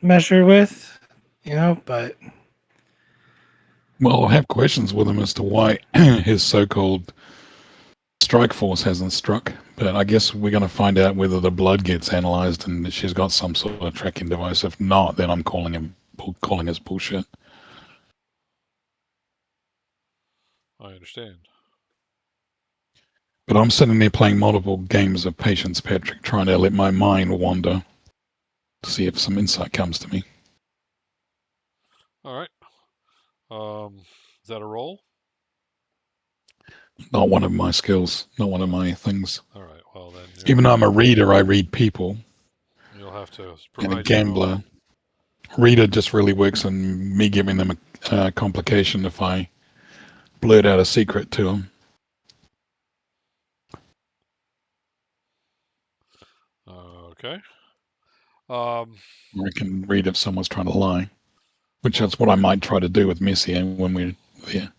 Measure with, but Well, I have questions with him as to why his so-called strike force hasn't struck. But I guess we're going to find out whether the blood gets analyzed and that she's got some sort of tracking device. If not, then I'm calling us bullshit. I understand. But I'm sitting there playing multiple games of patience, Patrick, trying to let my mind wander to see if some insight comes to me. All right. Is that a roll? Not one of my skills, not one of my things. All right. Well, then Even though I'm a reader, I read people, you'll have to and a provide your own. gambler. Reader just really works on me giving them a complication if I blurt out a secret to them. Okay. Um. Or I can read if someone's trying to lie, which Well. is what I might try to do with Messier when we're there.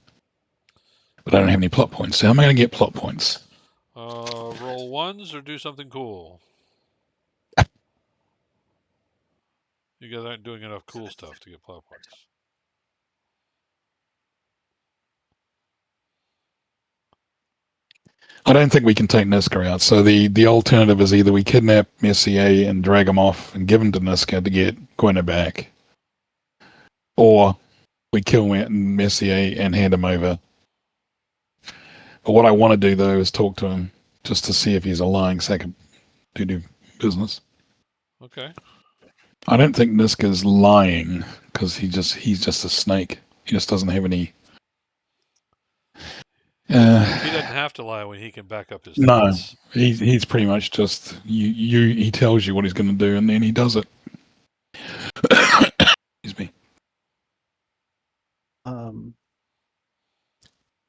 But I don't have any plot points. So how am I going to get plot points? Roll ones or do something cool. You guys aren't doing enough cool stuff to get plot points. I don't think we can take Niska out. So the alternative is either we kidnap Messier and drag him off and give him to Niska to get Gwenna back, or we kill Messier and hand him over. But what I want to do though is talk to him just to see if he's a lying sack of doo-doo business. Okay. I don't think Niska's lying because he's just a snake. He just doesn't have any. He doesn't have to lie when he can back up his No, threats. he's pretty much just he tells you what he's going to do and then he does it. Excuse me.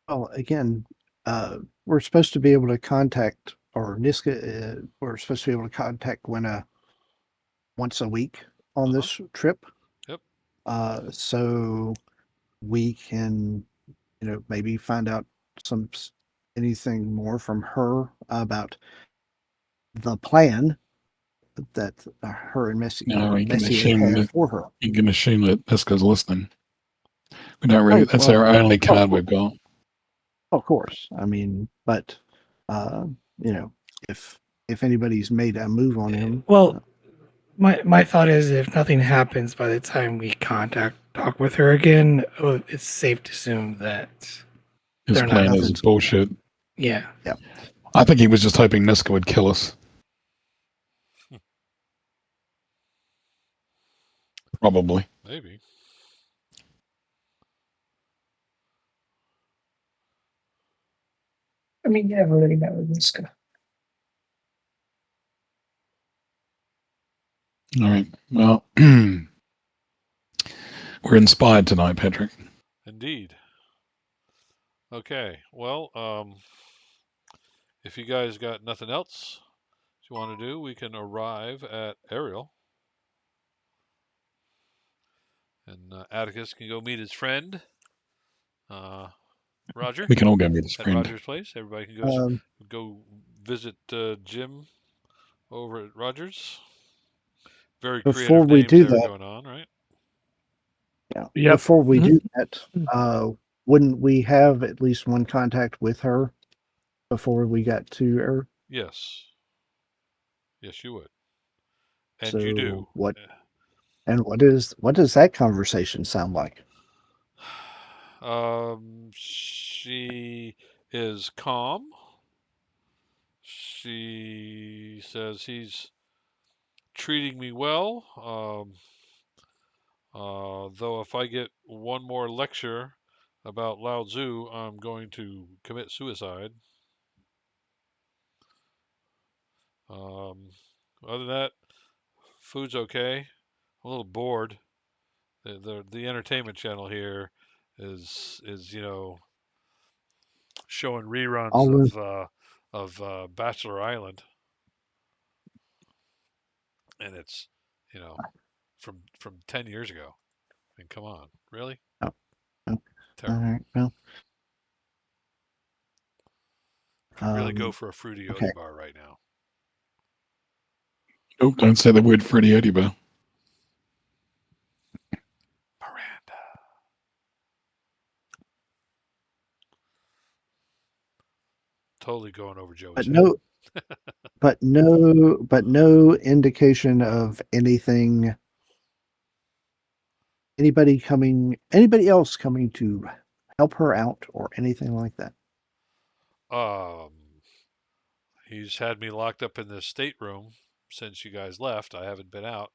Well, again, we're supposed to be able to contact, or Niska, we're supposed to be able to contact Gwenna once a week on Uh-huh. this trip. Yep. So we can, maybe find out anything more from her about the plan that her and No, you can Messier assume have that for her. Niska's listening. We don't really. Oh, That's well, our only of card course, we've got. of course. I mean, but uh, you know, if anybody's made a move on him, well, my thought is if nothing happens by the time we talk with her again, it's safe to assume that His they're not. plan is nothing's bullshit. Yeah. yeah. I think he was just hoping Niska would kill us. Probably. Maybe. I mean, yeah, I've already met with Niska. All right. Well, we're inspired tonight, Patrick. Indeed. Okay. Well, if you guys got nothing else you want to do, we can arrive at Ariel, and Atticus can go meet his friend, Roger, We can all go meet his at friend. Roger's place. Everybody can Um, go visit Jim over at Rogers. Very before creative we names do there that, going on, right? yeah, Yep. before we Mhm. do that, wouldn't we have at least one contact with her before we got to her? Yes. Yes, you would. And you So do. what? And what does that conversation sound like? She is calm. She says he's treating me well. Though if I get one more lecture about Lao Tzu, I'm going to commit suicide. Um, Other than that, food's okay. I'm a little bored. The entertainment channel here is showing reruns All in, of Bachelor Island, and it's you know from 10 years ago. I mean, come on, really? oh, oh, all Terrible. right. Well, Could really go for a fruity okay. Oaty bar right now. Oh, don't say the word Freddie Odibo. Miranda. Totally going over Joey's But head. no, but no indication of anything. Anybody else coming to help her out or anything like that? Um, he's had me locked up in this stateroom since you guys left. I haven't been out.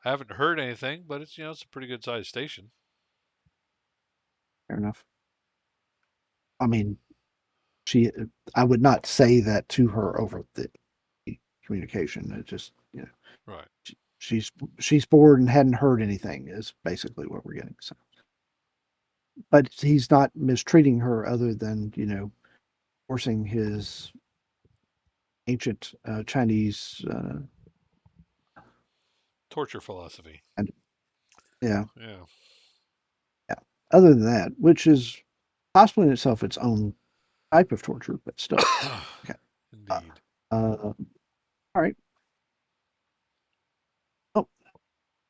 I haven't heard anything, but it's a pretty good sized station. Fair enough. I mean, she. I would not say that to her over the communication. It just, Right. she's she's bored and hadn't heard anything is basically what we're getting. So, but he's not mistreating her other than forcing his ancient Chinese Torture philosophy. and yeah, Yeah. yeah. Other than that, which is possibly in itself its own type of torture, but still. Okay. Uh, Indeed. all right. Oh,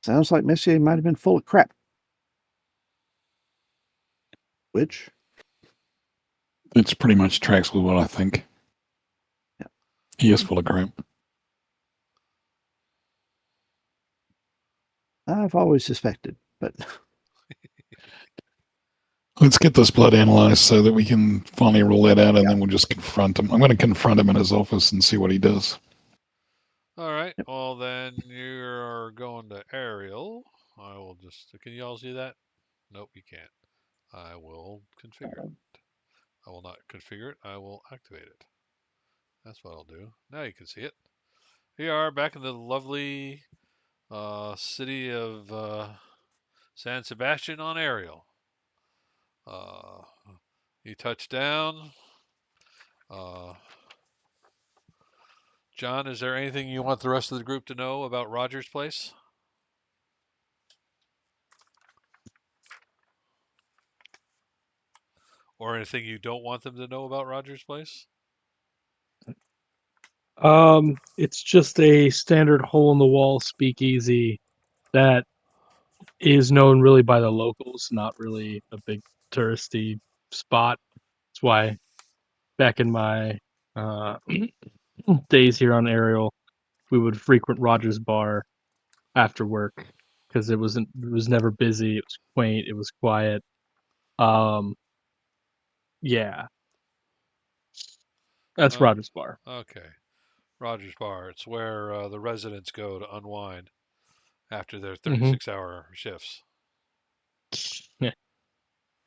sounds like Messier might have been full of crap. Which, It's pretty much tracks with what I think. yeah, He is full of crap. I've always suspected, but Let's get this blood analyzed so that we can finally rule that out, and yeah. then we'll just confront him. I'm going to confront him in his office and see what he does. All right. Well, then you're going to Ariel. I will just. Can you all see that? Nope, you can't. I will configure it. I will not configure it. I will activate it. That's what I'll do. Now you can see it. Here you are back in the lovely city of San Sebastian on Ariel. Uh, you touch down. Uh, John, is there anything you want the rest of the group to know about Roger's place? Or anything you don't want them to know about Roger's place? It's just a standard hole in the wall speakeasy that is known really by the locals, not really a big touristy spot. That's why back in my uh, days here on Ariel, we would frequent Rogers Bar after work because it was never busy. It was quaint. It was quiet. Um, yeah, that's Uh, Rogers Bar. okay. Roger's Bar. It's where the residents go to unwind after their Hmm. 36-hour shifts. Yeah.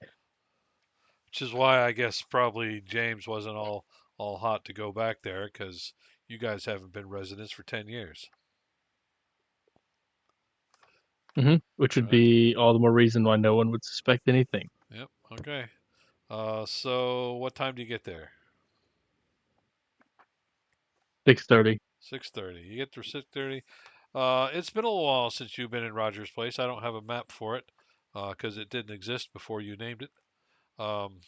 Which is why I guess probably James wasn't all hot to go back there because you guys haven't been residents for 10 years. Which would Right? be all the more reason why no one would suspect anything. Yep. Okay. So what time do you get there? 6:30. 6:30. You get there 6:30. It's been a little while since you've been in Rogers Place. I don't have a map for it because it didn't exist before you named it. Um,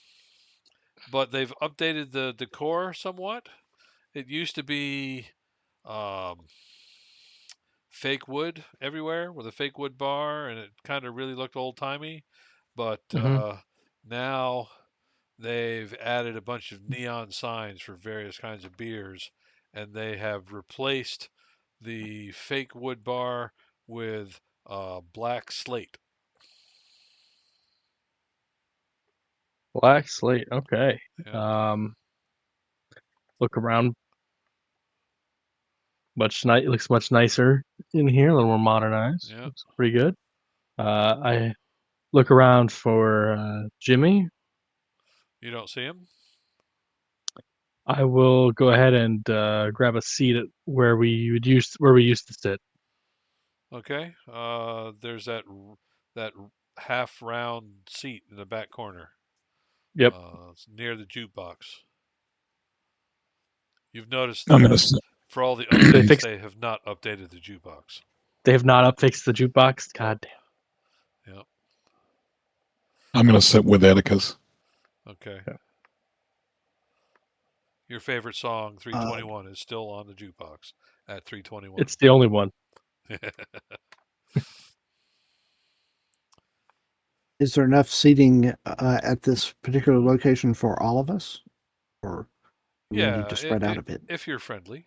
but they've updated the decor somewhat. It used to be um, fake wood everywhere with a fake wood bar, and it kind of really looked old timey. But Mm-hmm. now they've added a bunch of neon signs for various kinds of beers, and they have replaced the fake wood bar with black slate. Black slate. Okay. Yep, Um, look around. It looks much nicer in here. A little more modernized. yep. Looks pretty good. I look around for Jimmy. You don't see him? I will go ahead and grab a seat at where we used to sit. Okay. There's that half round seat in the back corner. Yep. It's near the jukebox. You've noticed I'm that gonna sit. for all the They updates, fixed. they have not updated the jukebox. They have not upfixed the jukebox. God Yep. I'm gonna sit with Atticus. Okay. damn. Your favorite song, Uh, 321, is still on the jukebox at 321. It's the only one. is there enough seating at this particular location for all of us, or do we need Yeah, to spread out a bit? if you're friendly,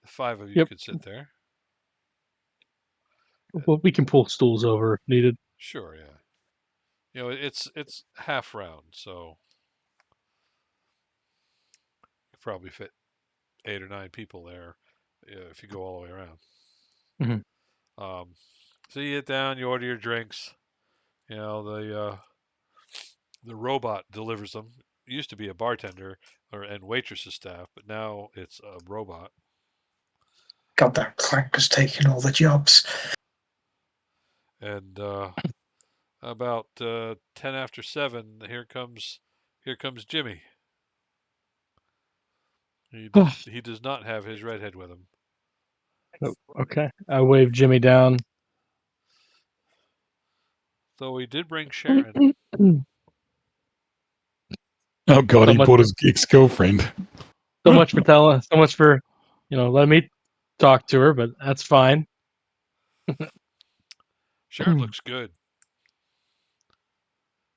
the five of you Yep. could sit there. Well, we can pull stools over if needed. Sure, yeah. It's half round, so you could probably fit 8 or 9 people there if you go all the way around. Mhm. Um, so you get down, you order your drinks. The robot delivers them. It used to be a bartender and waitress's staff, but now it's a robot. God, that crank has taken all the jobs. And about 10 after 7, here comes Jimmy. He does not have his redhead with him. Okay. I wave Jimmy down. Though he did bring Sharon. Oh God, so he much, brought his ex-girlfriend. so much for telling. So much for, letting me talk to her. But that's fine. Sharon looks good.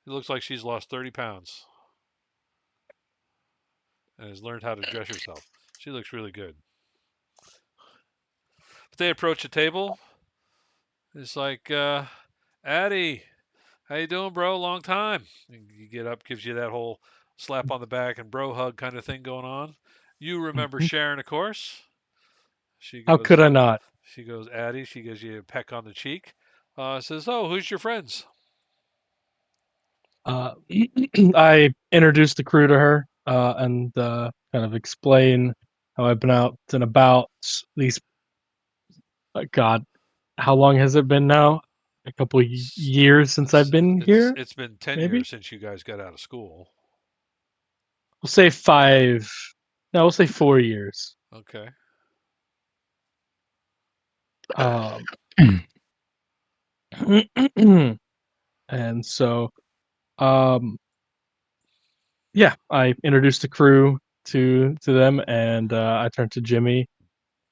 It looks like she's lost 30 pounds and has learned how to dress herself. She looks really good. But they approach the table. It's like, Addie, how you doing, bro? Long time. And you get up, gives you that whole slap on the back and bro hug kind of thing going on. You remember Sharon, of course. She How goes, could I not? Addie. She gives you a peck on the cheek. Says, oh, who's your friends? Uh, I introduce the crew to her and kind of explain how I've been out and about these. God, how long has it been now? A couple years since I've been here, It's been 10 maybe. years since you guys got out of school. We'll say 5. No, we'll say 4 years. Okay. Um, and so, um, yeah, I introduced the crew to them, and I turn to Jimmy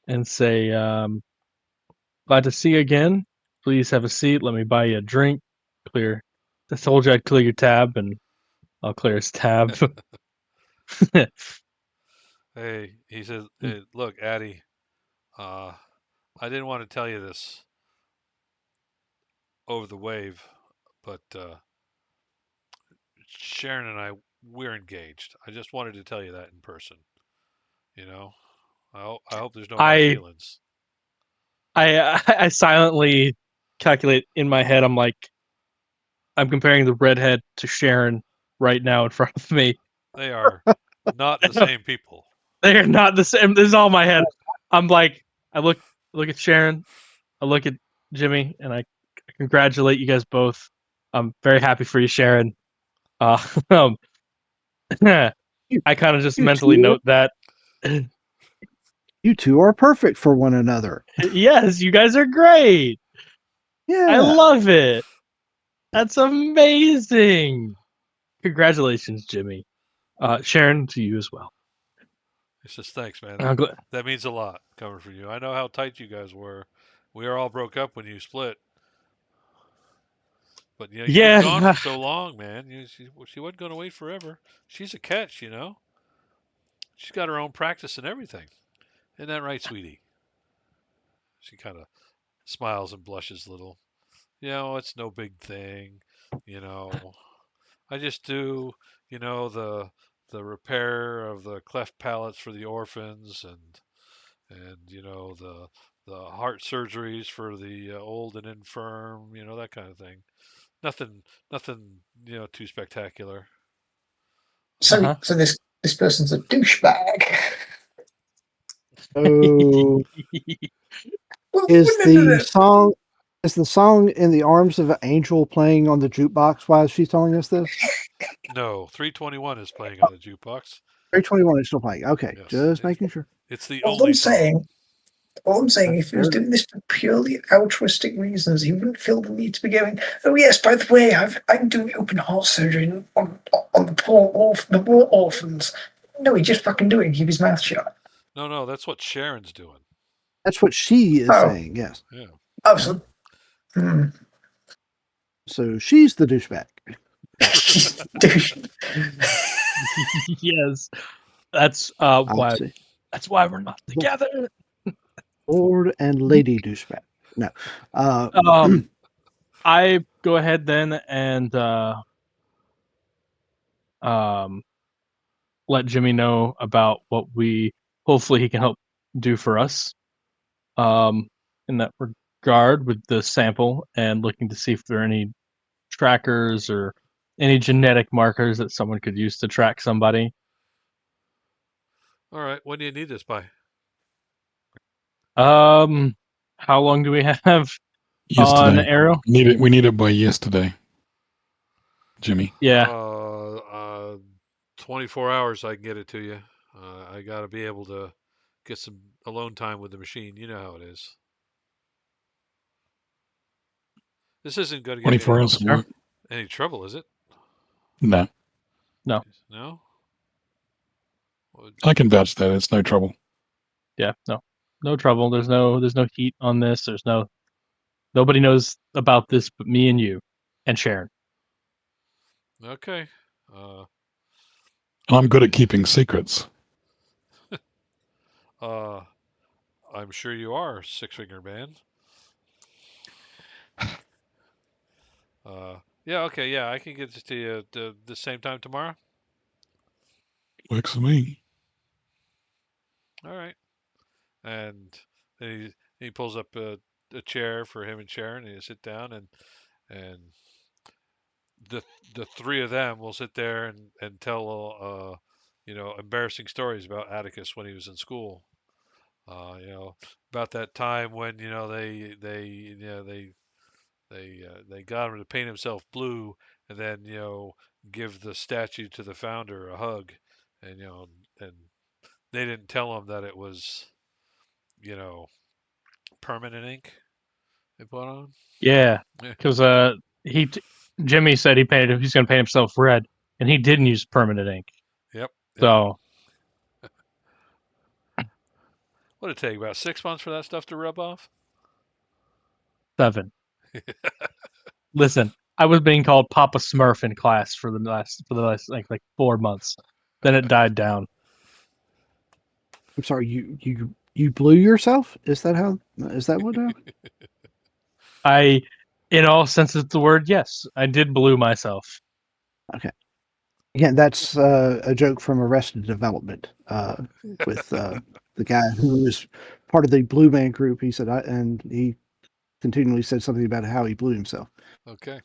and say, "Glad to see you again. Please have a seat. Let me buy you a drink. Clear. I told you I'd clear your tab, and I'll clear his tab." Hey, he says, hey, look, Addie, uh, I didn't want to tell you this over the wave, but Sharon and we're engaged. I just wanted to tell you that in person. You know, I hope there's no hard I feelings. I silently calculate in my head. I'm like, I'm comparing the redhead to Sharon right now in front of me. They are not the same people. They are not the same. This is all in my head. I'm like, I look at Sharon, I look at Jimmy, and I congratulate you guys both. I'm very happy for you, Sharon. Um, I You, kind of just you mentally two, note that. you two are perfect for one another. Yes, you guys are great. Yeah. I love it. That's amazing. Congratulations, Jimmy. Sharon, to you as well. It's just thanks, man. I'm glad. That means a lot coming from you. I know how tight you guys were. We were all broke up when you split. But you've been gone Yeah, for so long, man. She wasn't going to wait forever. She's a catch. She's got her own practice and everything. Isn't that right, sweetie? She kind of smiles and blushes a little. It's no big thing. You know, I just do, the repair of the cleft palates for the orphans and the heart surgeries for the old and infirm. That kind of thing. Nothing, too spectacular. So, uh-huh. so this person's a douchebag. So Well, is no, no, no. the song "In the Arms of an Angel" playing on the jukebox while she's telling us this? No, 321 is playing on the jukebox. 321 is still playing. Okay, Yes, just making sure. it's the All only I'm song. saying, all I'm saying, Okay, if he fair was enough. doing this for purely altruistic reasons, he wouldn't feel the need to be going, "Oh yes, by the way, I'm doing open heart surgery on the poor orphans." No, he just fucking do it and keep his mouth shut. No, that's what Sharon's doing. That's what she is Oh, saying. Yes. Yeah. oh, so, hmm. So she's the douchebag. Douche. Yes, that's I why. see. That's why we're not together. Lord and Lady douchebag. No. I go ahead then and um, let Jimmy know about what we hopefully he can help do for us in that regard with the sample and looking to see if there are any trackers or any genetic markers that someone could use to track somebody. All right. When do you need this by? Um, how long do we have on Yesterday. Arrow? We need it by yesterday, Jimmy. Yeah. 24 hours I can get it to you. I got to be able to get some alone time with the machine. You know how it is. This isn't going to give me 24 hours of Sure. work. any trouble, is it? No, No. No? Well, I can vouch that it's no trouble. Yeah. No. No trouble. There's no heat on this. Nobody knows about this but me and you and Sharon. okay. Uh, And I'm good at keeping secrets. uh, I'm sure you are, Six Finger Man. Yeah, okay, yeah, I can get this to you at the same time tomorrow. Works for me. All right. And then he pulls up a chair for him and Sharon, and you sit down, and the the three of them will sit there and tell embarrassing stories about Atticus when he was in school. About that time when they got him to paint himself blue and then give the statue to the founder a hug, and and they didn't tell him that it was you know permanent ink they put on. Yeah, Yeah. because Jimmy said he's going to paint himself red, and he didn't use permanent ink. Yep. Yep. So What did it take about 6 months for that stuff to rub off? 7. Listen, I was being called Papa Smurf in class for the last like 4 months. Then it died down. I'm sorry. You blew yourself? Is that how? Is that what happened? I, in all senses of the word, yes, I did blue myself. Okay. Again, that's a joke from Arrested Development with the guy who was part of the Blue Man Group. He said, and he continually said something about how he blew himself. Okay.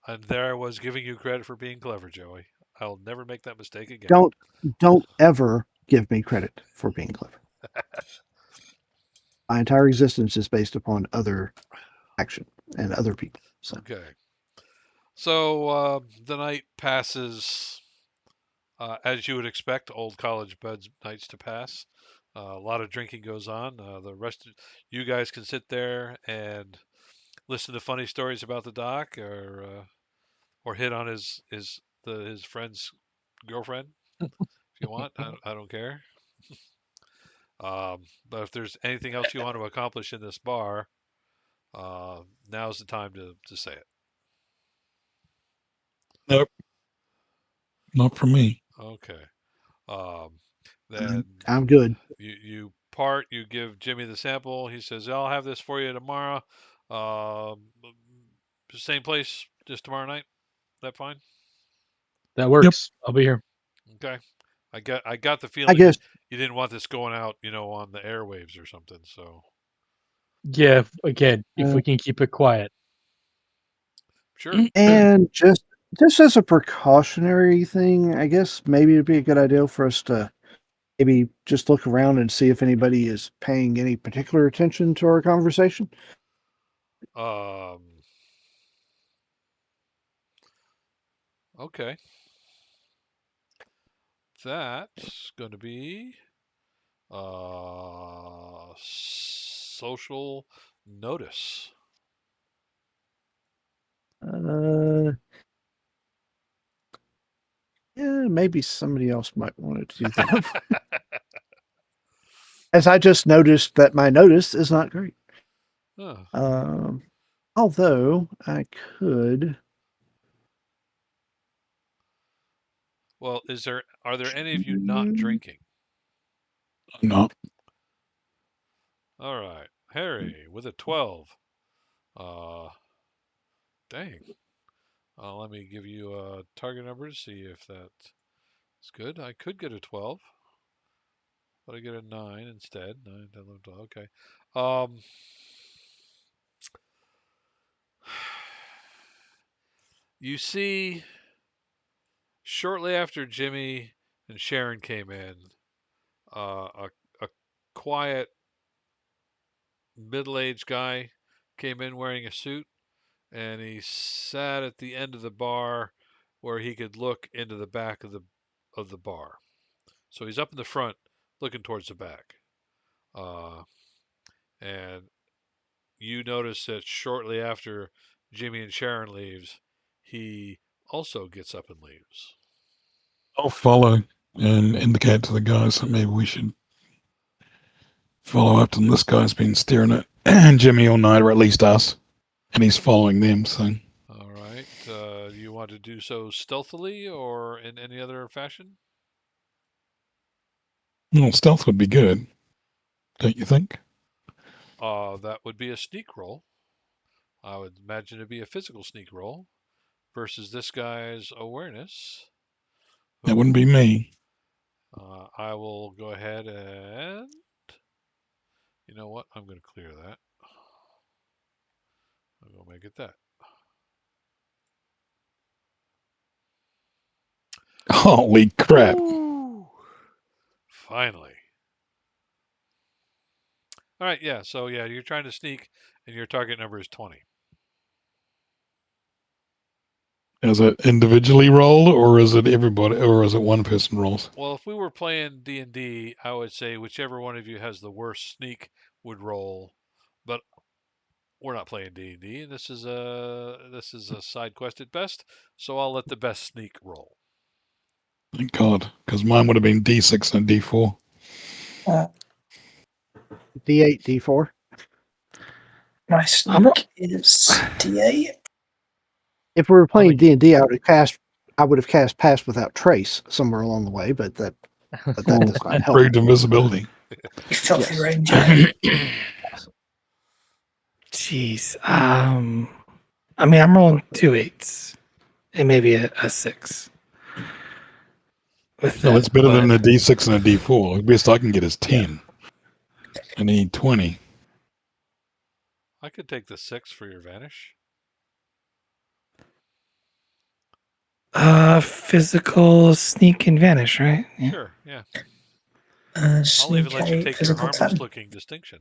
And there I was giving you credit for being clever, Joey. I'll never make that mistake again. Don't ever give me credit for being clever. My entire existence is based upon other action and other people. So Okay. So the night passes as you would expect old college beds nights to pass. A lot of drinking goes on. The rest of you guys can sit there and listen to funny stories about the doc, or hit on his friend's girlfriend if you want. I don't care. But if there's anything else you want to accomplish in this bar, now's the time to say it. Nope, not for me. Okay. Um, then I'm good. you part. You give Jimmy the sample. He says, "I'll have this for you tomorrow. Um, same place, just tomorrow night. That fine? That Yep. works. I'll be here. Okay. I got the I feeling guess you didn't want this going out, on the airwaves or something. So Yeah, again, if uh, we can keep it quiet. sure. and just as a precautionary thing, I guess maybe it'd be a good idea for us to maybe just look around and see if anybody is paying any particular attention to our conversation. Um. Okay. That's going to be social notice. Uh, yeah, maybe somebody else might want to do that. As I just noticed that my notice is not great. Huh. Um, although I could. Well, are there any of you not drinking? I'm not. All right, Harry with a 12. Uh, dang. Let me give you a target number to see if that's good. I could get a 12, but I get a 9 instead. 9, 10, 11, 12. Okay. Um, you see, shortly after Jimmy and Sharon came in, a quiet middle-aged guy came in wearing a suit, and he sat at the end of the bar where he could look into the back of the bar. So he's up in the front, looking towards the back. Uh, and you notice that shortly after Jimmy and Sharon leaves, he also gets up and leaves. I'll follow and indicate to the guys that maybe we should follow up. And this guy's been staring at Jimmy all night, or at least us, and he's following them. So, All right. You want to do so stealthily or in any other fashion? well, stealth would be good, don't you think? That would be a sneak roll. I would imagine it'd be a physical sneak roll versus this guy's awareness. That wouldn't be Who me. I will go ahead and you know what? I'm going to clear that. I'm going to make it that. Holy crap! Woo! Finally. All right, yeah. So yeah, you're trying to sneak, and your target number is 20. Is it individually rolled, or is it everybody, or is it one person rolls? Well, if we were playing D&D, I would say whichever one of you has the worst sneak would roll. But we're not playing D&D, and this is a side quest at best. So I'll let the best sneak roll. Thank God, because mine would have been D6 and D4. D8, D4. My I'm sneak is D8. If we were playing mean- D&D, I would have cast Pass Without Trace somewhere along the way, but that does not help. Improved invisibility. Filthy Yes. Ranger. Jeez. I mean, I'm rolling 2 8s and maybe a 6. With No, that, it's better than a but D6 and a D4. The best I can get is Yeah. 10. I need 20. I could take the 6 for your vanish. physical sneak and vanish, right? Yeah. Sure, yeah. I'll even Sneak let you 8, take your physical harmless 10. looking distinction.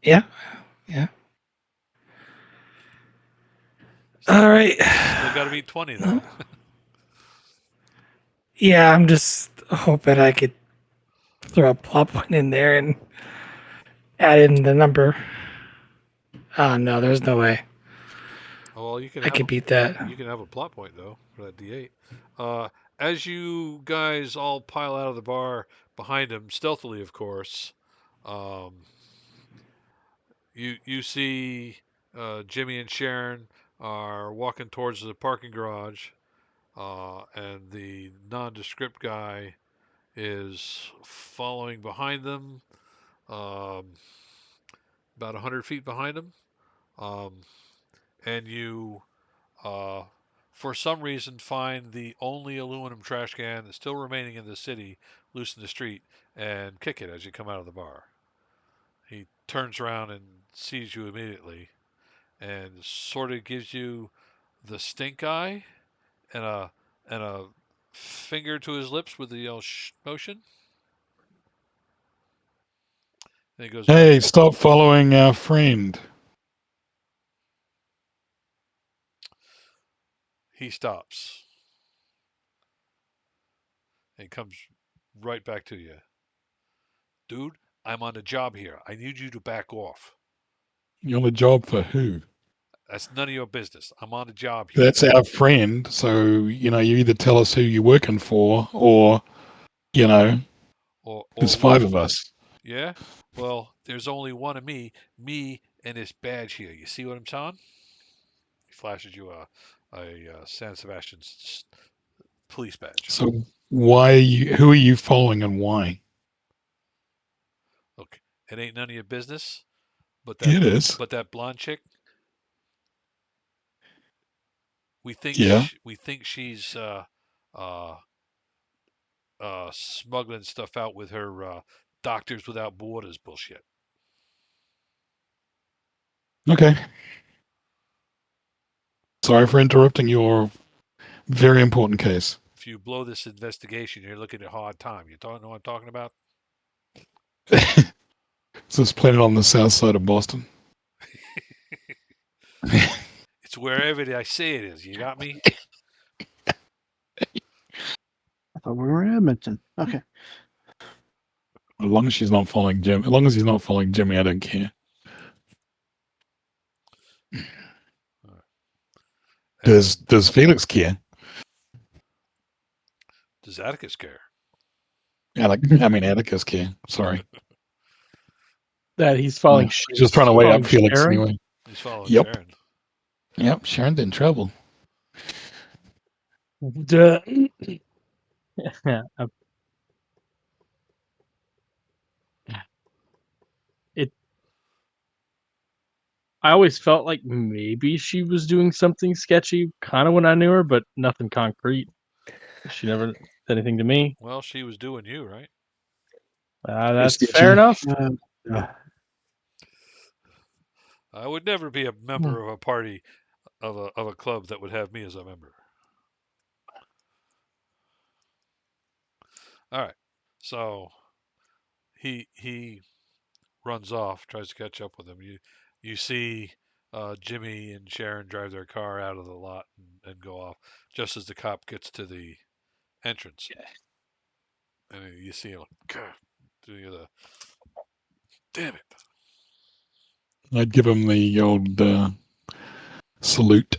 Yeah. Yeah. All right. Still got to beat 20 though. Yeah, I'm just hoping I could throw a plot point in there and add in the number. Oh no, there's no way Well, you can I have could beat that. a plot point though for that D8. As you guys all pile out of the bar behind him, stealthily, of course, um, you see Jimmy and Sharon are walking towards the parking garage, and the nondescript guy is following behind them, um, about 100 feet behind them, um, and you uh, for some reason, find the only aluminum trash can that's still remaining in the city loose in the street and kick it as you come out of the bar. He turns around and sees you immediately and sort of gives you the stink eye and a finger to his lips with the motion. And he goes, Hey, stop following our friend. he stops and comes right back to you. Dude, I'm on the job here. I need you to back off. You're on the job for who? That's none of your business. I'm on the job here. That's our friend. So, you either tell us who you're working for or, you know, Or there's what? 5 of us. Yeah? Well, there's only one of me and this badge here. You see what I'm saying? He flashes you a San Sebastian police badge. So who are you following and why? Look, it ain't none of your business, but It is. that blonde chick, Yeah. we think she's uh, smuggling stuff out with her Doctors Without Borders bullshit. Okay. Sorry for interrupting your very important case. If you blow this investigation, you're looking at a hard time. You know what I'm talking about? So it's planted on the south side of Boston. It's wherever I say it is. You got me? I thought we were in Edmonton. Okay. As long as she's not following Jim, as long as he's not following Jimmy, I don't care. Does Felix care? Does Atticus care? Atticus care. Sorry. That he's following. Just trying to weigh up Felix Sharon? anyway. He's following Yep. Sharon. Yep. Sharon's in trouble. Duh. it. I always felt like maybe she was doing something sketchy, kind of when I knew her, but nothing concrete. She never said anything to me. Well, she was doing you, right? That's sketchy. fair enough. I would never be a member of a party of a club that would have me as a member. All right. So he runs off, tries to catch up with him. You see Jimmy and Sharon drive their car out of the lot and go off just as the cop gets to the entrance. And you see him do the damn it. I'd give him the old salute.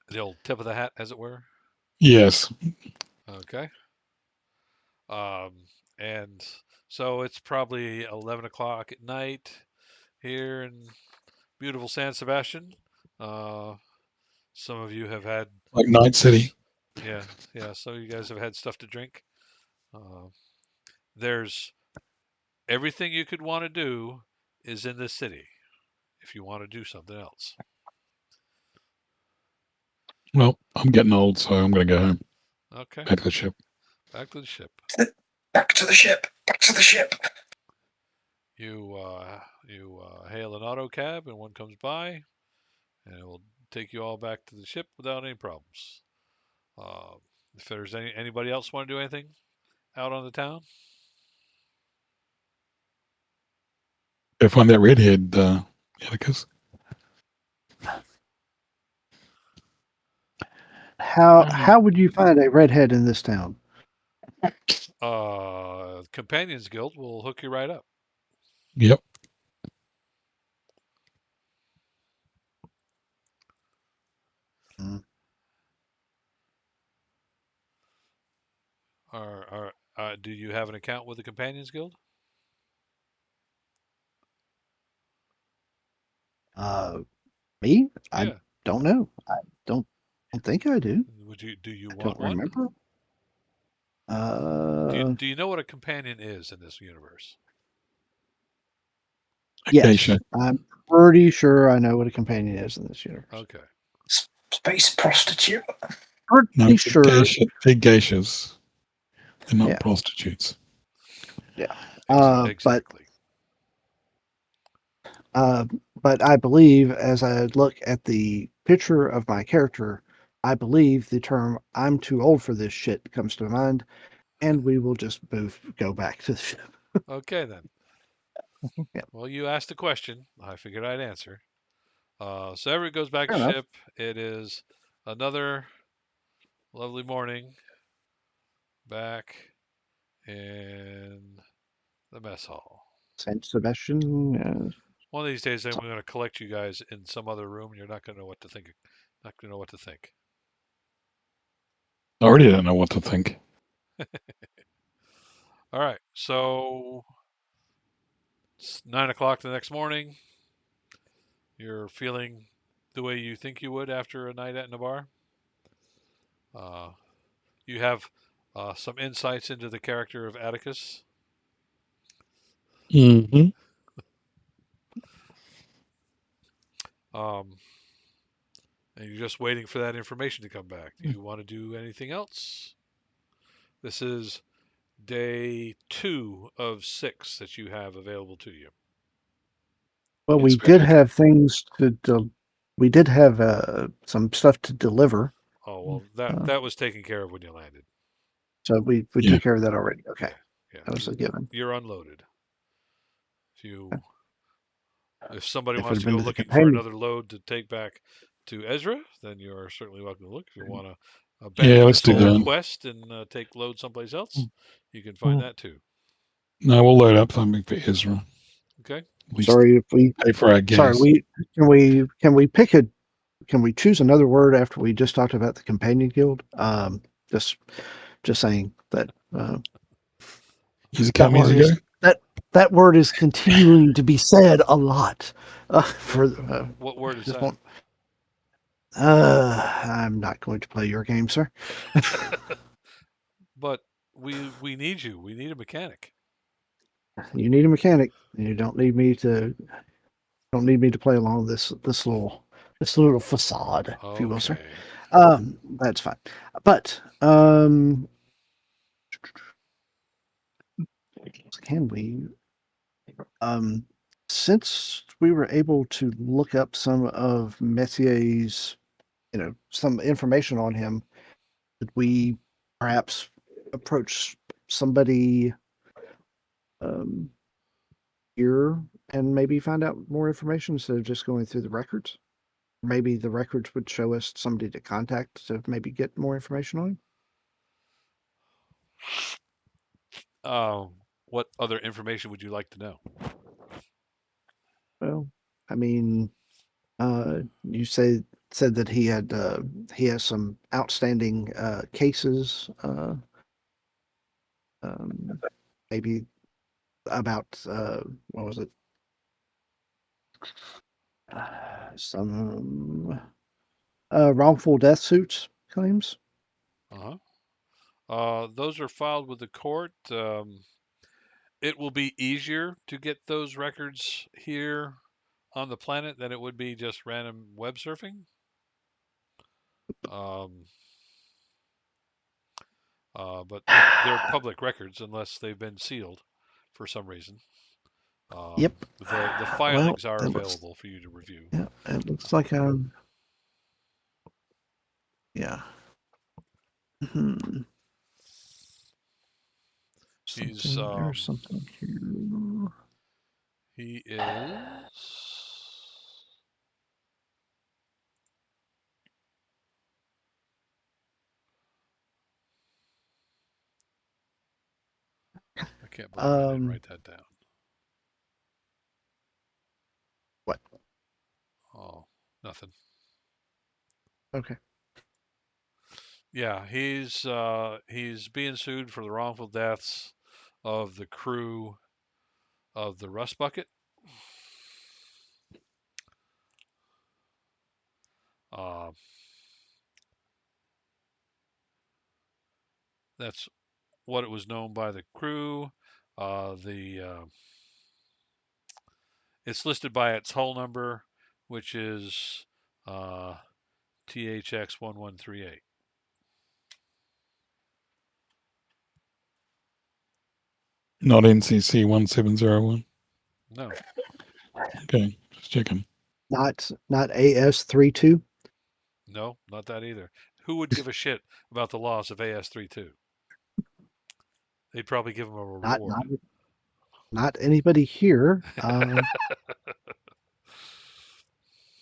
The old tip of the hat, as it were. Yes. Okay. And so it's probably 11 o'clock at night here in beautiful San Sebastian. Some of you have had, Like Night City. yeah. Some of you guys have had stuff to drink. There's everything you could want to do is in this city if you want to do something else. Well, I'm getting old, so I'm going to go home. Okay. Back to the ship. Back to the ship. Back to the ship. Back to the ship. You hail an auto cab and one comes by, and it will take you all back to the ship without any problems. If there's anybody else want to do anything out on the town, Go find that redhead Atticus. How would you find a redhead in this town? Companions Guild will hook you right up. Yep. Mm. Do you have an account with the Companions Guild? Me? I Yeah. don't know. I don't think I do. Do you I want don't one? remember. Do you know what a companion is in this universe? Yes, Acacia. I'm pretty sure I know what a companion is in this universe. Okay. Space prostitute. No, Pretty it's sure. They're geishas. They're not Yeah, prostitutes. yeah. But Exactly. uh, but I believe as I look at the picture of my character, I believe the term "I'm too old for this shit" comes to mind, and we will just go back to the ship. Okay then. Yeah, Well, you asked a question. I figured I'd answer. So everybody goes back to fair enough. ship. It is another lovely morning back in the mess hall. Saint Sebastian. One of these days, I'm going to collect you guys in some other room. You're not going to know what to think. Not going to know what to think. I already don't know what to think. All right. So it's 9 o'clock the next morning. You're feeling the way you think you would after a night in a bar. Uh, you have some insights into the character of Atticus. Mm-hmm. Um, and you're just waiting for that information to come back. Do you want to do anything else? This is day 2 of 6 that you have available to you. Well, we did Inspector. have things to. We did have some stuff to deliver, Oh well, that uh, that was taken care of when you landed. so we Yeah. took care of that already. Okay, Yeah, yeah. that was a given. You're unloaded. If somebody If it wants had to been go to the looking for companion, another load to take back to Ezra, then you're certainly welcome to look. If you want to Yeah, abandon let's this do whole that. quest and take load someplace else, you can find Mm. that too. No, we'll load up something for Ezra. Okay. At least sorry if we. pay for our Sorry, gas. can we pick a can we choose another word after we just talked about the companion guild? Just just saying that Years that come, years word ago. is that word is continuing to be said a lot. For What word is just that? want. I'm not going to play your game, sir. But we need you. We need a mechanic. You need a mechanic. You don't need me to play along this little facade, if you will, sir. Okay. That's fine. But can we um since we were able to look up some of Messier's, some information on him, could we perhaps approach somebody um here and maybe find out more information instead of just going through the records? Maybe the records would show us somebody to contact to maybe get more information on him. Um, what other information would you like to know? Well, I mean, you said that he has some outstanding cases, um, maybe about what was it? Some wrongful death suits claims. Uh-huh. Those are filed with the court. It will be easier to get those records here on the planet than it would be just random web surfing. Um, but they're public records unless they've been sealed for some reason. Yep. The Well, filings are it looks available for you to review. yeah, it looks like yeah. Hmm. He's There's something here. he is Can't believe I didn't Um, write that down. what? Oh, nothing. Okay. Yeah, he's being sued for the wrongful deaths of the crew of the Rust Bucket. Uh, that's what it was known by the crew. The It's listed by its hull number, which is THX1138. Not NCC 1701. No, Okay, just checking. Not AS32. no, not that either. Who would give a shit about the loss of AS32? They'd probably give him a Not reward. not not anybody here.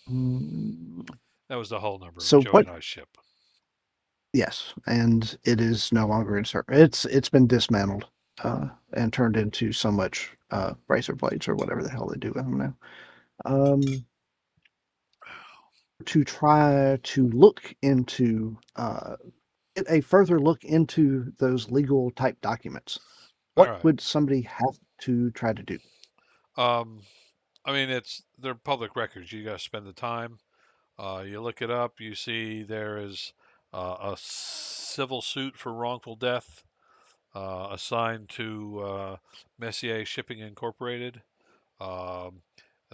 Mm, That was the hull number of so Joey what? and I's ship. Yes, and it is no longer in service. It's been dismantled and turned into so much razor blades or whatever the hell they do with them now. To try to look into get a further look into those legal type documents. All What right. would somebody have to try to do? Um, I mean, they're public records. You got to spend the time. You look it up. You see there is a civil suit for wrongful death assigned to Messier Shipping Incorporated. Um,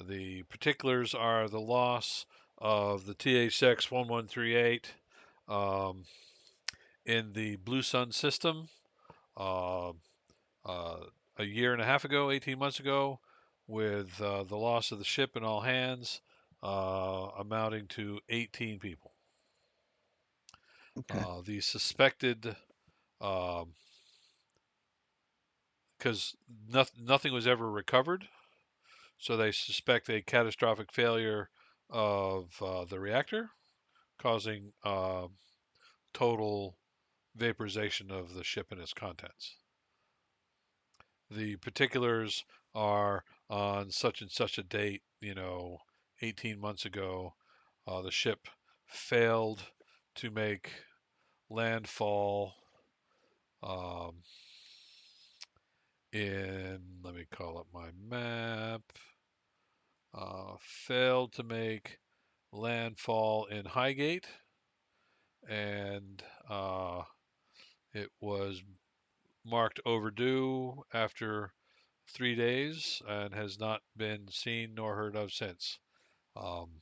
the particulars are the loss of the THX 1138 um, in the Blue Sun system uh, uh, a year and a half ago, 18 months ago, with the loss of the ship and all hands amounting to 18 people. Okay. The suspected, because nothing was ever recovered, so they suspect a catastrophic failure of the reactor, causing total vaporization of the ship and its contents. The particulars are on such and such a date, 18 months ago, the ship failed to make landfall um, let me call up my map, failed to make landfall in Highgate, and it was marked overdue after 3 days and has not been seen nor heard of since. Um,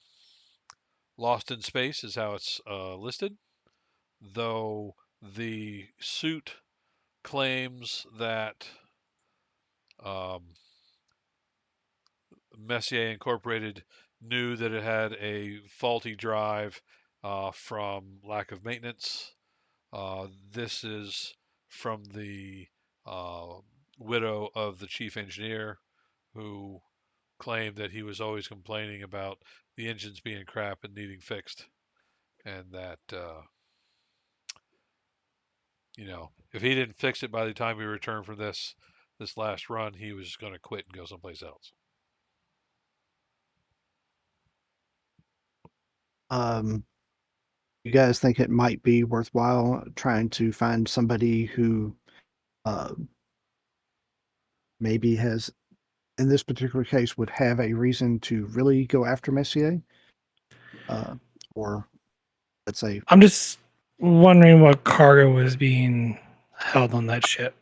Lost in space is how it's listed, though the suit claims that um, Messier Incorporated knew that it had a faulty drive from lack of maintenance. This is from the uh, widow of the chief engineer, who claimed that he was always complaining about the engines being crap and needing fixed, and that if he didn't fix it by the time he returned from this last run, he was going to quit and go someplace else. Um, you guys think it might be worthwhile trying to find somebody who uh, maybe has, in this particular case, would have a reason to really go after Messier? Or let's say, I'm just wondering what cargo was being held on that ship.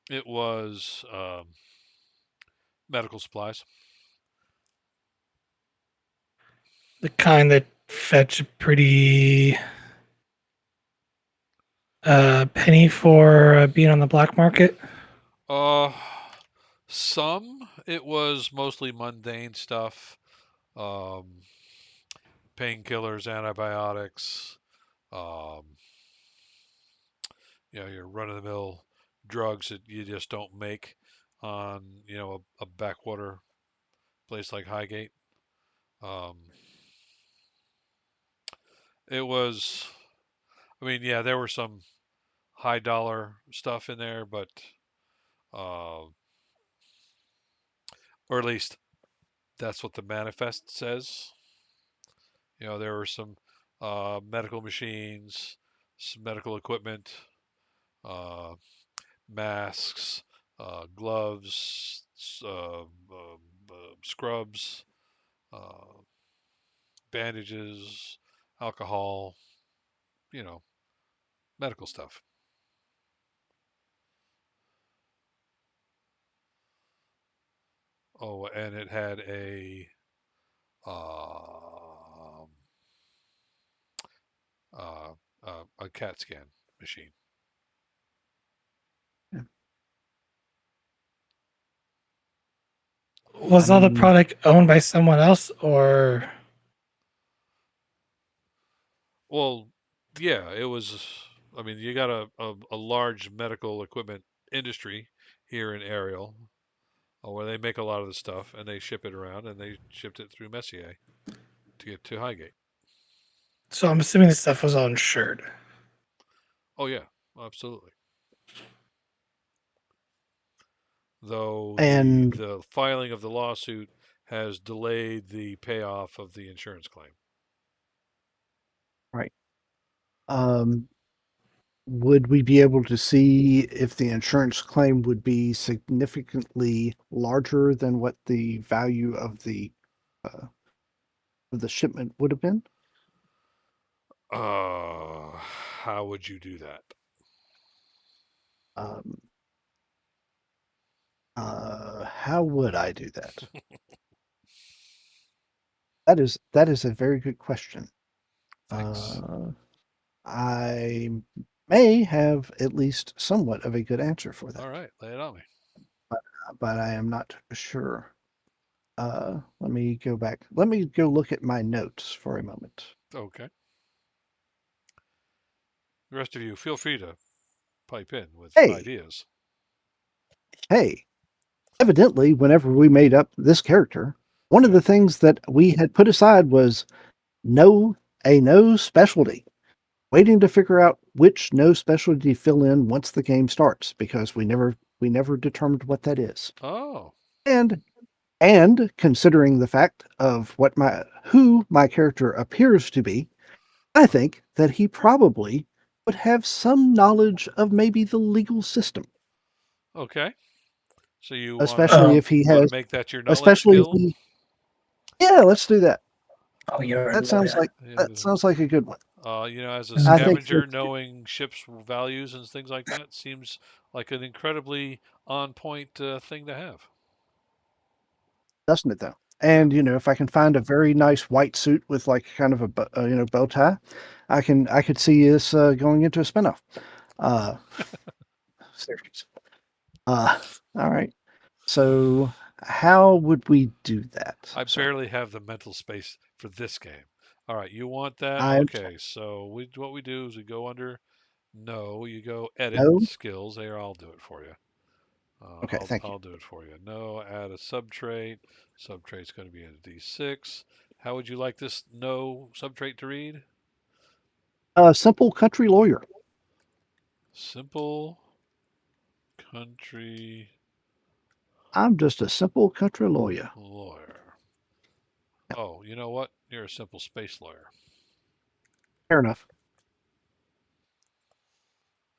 It was medical supplies. The kind that fetch a pretty penny for being on the black market. Uh, some it was mostly mundane stuff, um, painkillers, antibiotics, um, your run-of-the-mill drugs that you just don't make on a backwater place like Highgate. Um, it was, I mean, yeah, there were some high dollar stuff in there, but uh, or at least that's what the manifest says. There were some medical machines, some medical equipment, uh, masks, gloves, scrubs, uh, bandages, alcohol, you know, medical stuff. Oh, and it had um uh, a CAT scan machine. Yeah. I Was all the mean, product owned by someone else, or Well, yeah, it was. I mean, you got a large medical equipment industry here in Ariel, where they make a lot of the stuff and they ship it around, and they shipped it through Messier to get to Highgate. so? I'm assuming this stuff was all insured. Oh yeah, absolutely. Though the and the filing of the lawsuit has delayed the payoff of the insurance claim. right. Um, would we be able to see if the insurance claim would be significantly larger than what the value of the shipment would have been? How would you do that? Um, how would I do that? That is a very good question. Thanks. Uh, I may have at least somewhat of a good answer for All that, right, lay it on me. but I am not sure. Let me go back. Let me go look at my notes for a moment. Okay. The rest of you, feel free to pipe in with Hey, ideas. hey. Evidently, whenever we made up this character, one of Okay. the things that we had put aside was no no specialty. Waiting to figure out which no specialty to fill in once the game starts because we never determined what that is. Oh, And considering the fact of what my who my character appears to be, I think that he probably would have some knowledge of maybe the legal system, okay. So you wanna especially Oh, if he want to has make that your knowledge especially if skill? he yeah, let's do that. Oh, you're a That sounds lawyer. like that sounds like a good one. As a I think scavenger, that knowing ships' values and things like that seems like an incredibly on point thing to have. doesn't it though? Yeah. And if I can find a very nice white suit with like kind of a bow tie, I could see this going into a spinoff. Uh, series. Uh, all right. So how would we do that? I So barely have the mental space for this game. All right, you want that? I understand. Okay, so what we do is we go under no, you go edit No. skills. There, I'll do it for you. Okay. Thank you. I'll do it for you. No, add a subtrait. Subtrait's going to be in a D6. How would you like this no subtrait to read? Simple country lawyer. Simple country I'm just a simple country lawyer. lawyer. Oh, you know what? You're a simple space lawyer. Fair enough.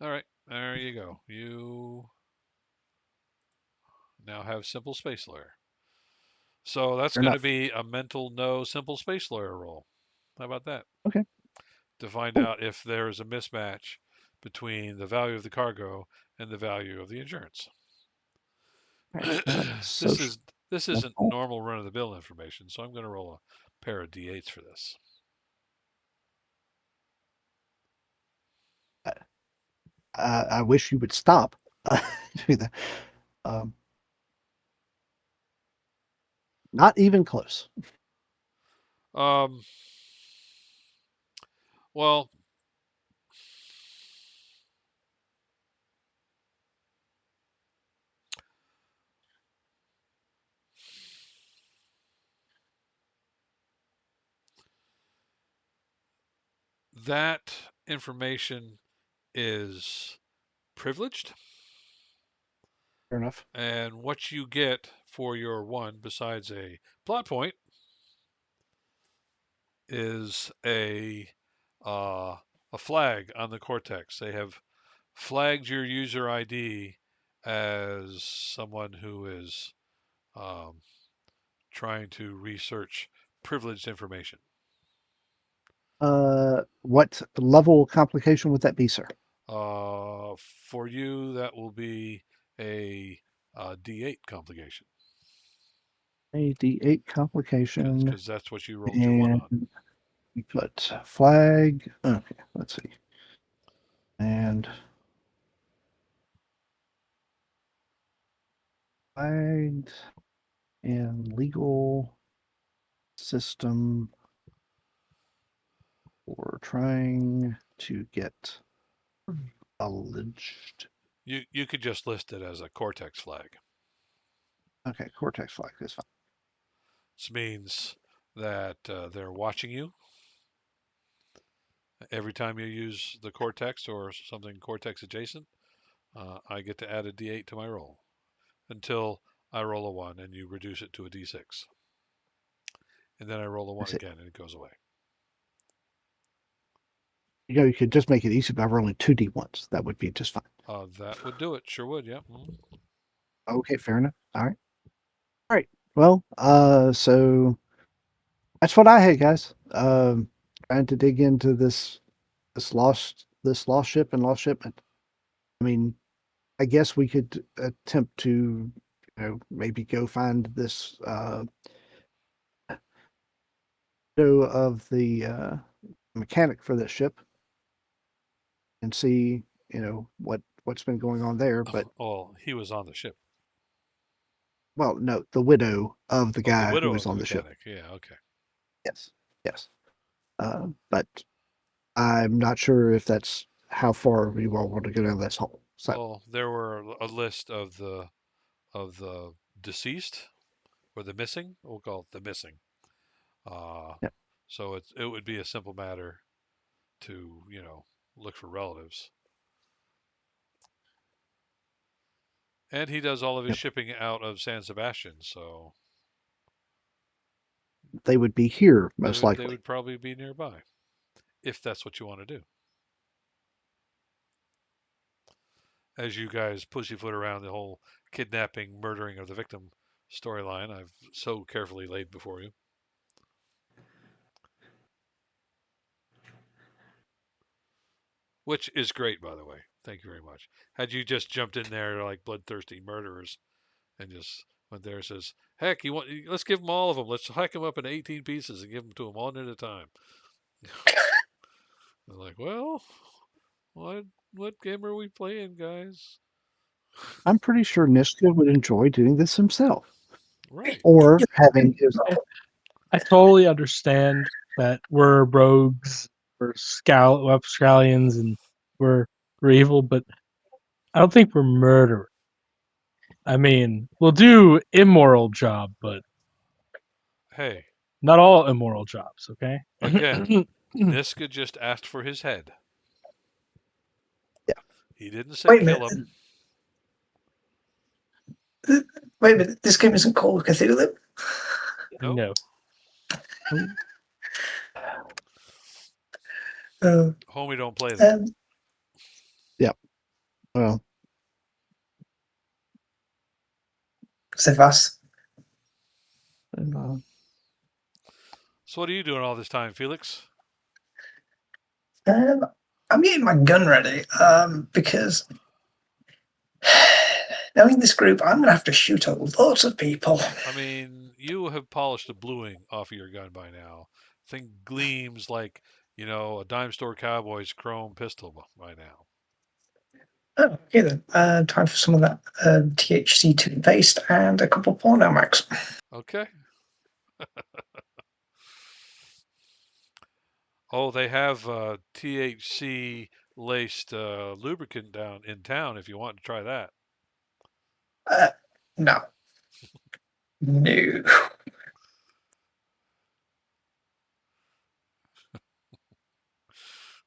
All right, there you go. You now have simple space lawyer. So that's Fair going to enough. be a mental no simple space lawyer roll. How about that? Okay. To find Cool. out if there is a mismatch between the value of the cargo and the value of the insurance. All right. this Social. is this isn't normal run of the mill information, so I'm going to roll a pair of d8s for this. I wish you would stop doing that. Um, not even close. Um, well, that information is privileged. Fair enough. And what you get for your one, besides a plot point, is a flag on the cortex. They have flagged your user ID as someone who is um, trying to research privileged information. What level complication would that be, sir? For you, that will be a D8 complication A D8 complication, because that's what you rolled your one on. and we put flag. Okay, let's see. And flagged and legal system for trying to get alleged. You could just list it as a cortex flag. Okay, cortex flag is fine. This means that they're watching you every time you use the cortex or something cortex adjacent. I get to add a D8 to my roll until I roll a 1 and you reduce it to a D6. And then I roll a 1 That's it. again and it goes away. You could just make it easy by rolling 2d1s. That would be just fine. That would do it. Sure would. Yeah. Okay, fair enough. All right. All right. Well, so that's what I had, guys. Trying to dig into this lost ship and lost shipment. I mean, I guess we could attempt to, maybe go find this of the mechanic for this ship and see, what's been going on there. But Oh, he was on the ship. well, no, the widow of the Oh, the guy who widow was of the on the ship. mechanic. Yeah. Okay. Yes, yes. But I'm not sure if that's how far we all want to go down this hole. So Well, there were a list of the deceased or the missing. We'll call it the missing. Uh, yeah, so it would be a simple matter to look for relatives. And he does all of his yep. shipping out of San Sebastian, so They would be here they most would they likely. would probably be nearby if that's what you want to do. As you guys pussyfoot around the whole kidnapping, murdering of the victim storyline, I've so carefully laid before you. Which is great, by the way. Thank you very much. Had you just jumped in there like bloodthirsty murderers and just went there and says, "Heck, let's give them all of them. Let's hack them up in 18 pieces and give them to them one at a time." I'm like, well, what what game are we playing, guys? I'm pretty sure Niska would enjoy doing this himself, Right. or having his I totally understand that we're rogues, we're scallions, and we're evil, but I don't think we're murderers. I mean, we'll do immoral job, but Hey, not all immoral jobs. Okay. again, Niska just asked for his head. yeah. He didn't say Wait a kill minute. him. Wait a minute. This game isn't called Cthulhu. Nope. No. Oh, Homie don't play that. Yeah. Well, c'est vaste. uh, So what are you doing all this time, Felix? I'm getting my gun ready because knowing this group, I'm going to have to shoot a lot of people. I mean, you have polished the bluing off of your gun by now. Thing gleams like, a dime store cowboy's chrome pistol by now. Oh, okay then. Time for some of that THC toothpaste and a couple porno mags. Okay. Oh, they have THC laced lubricant down in town if you want to try that. No. No.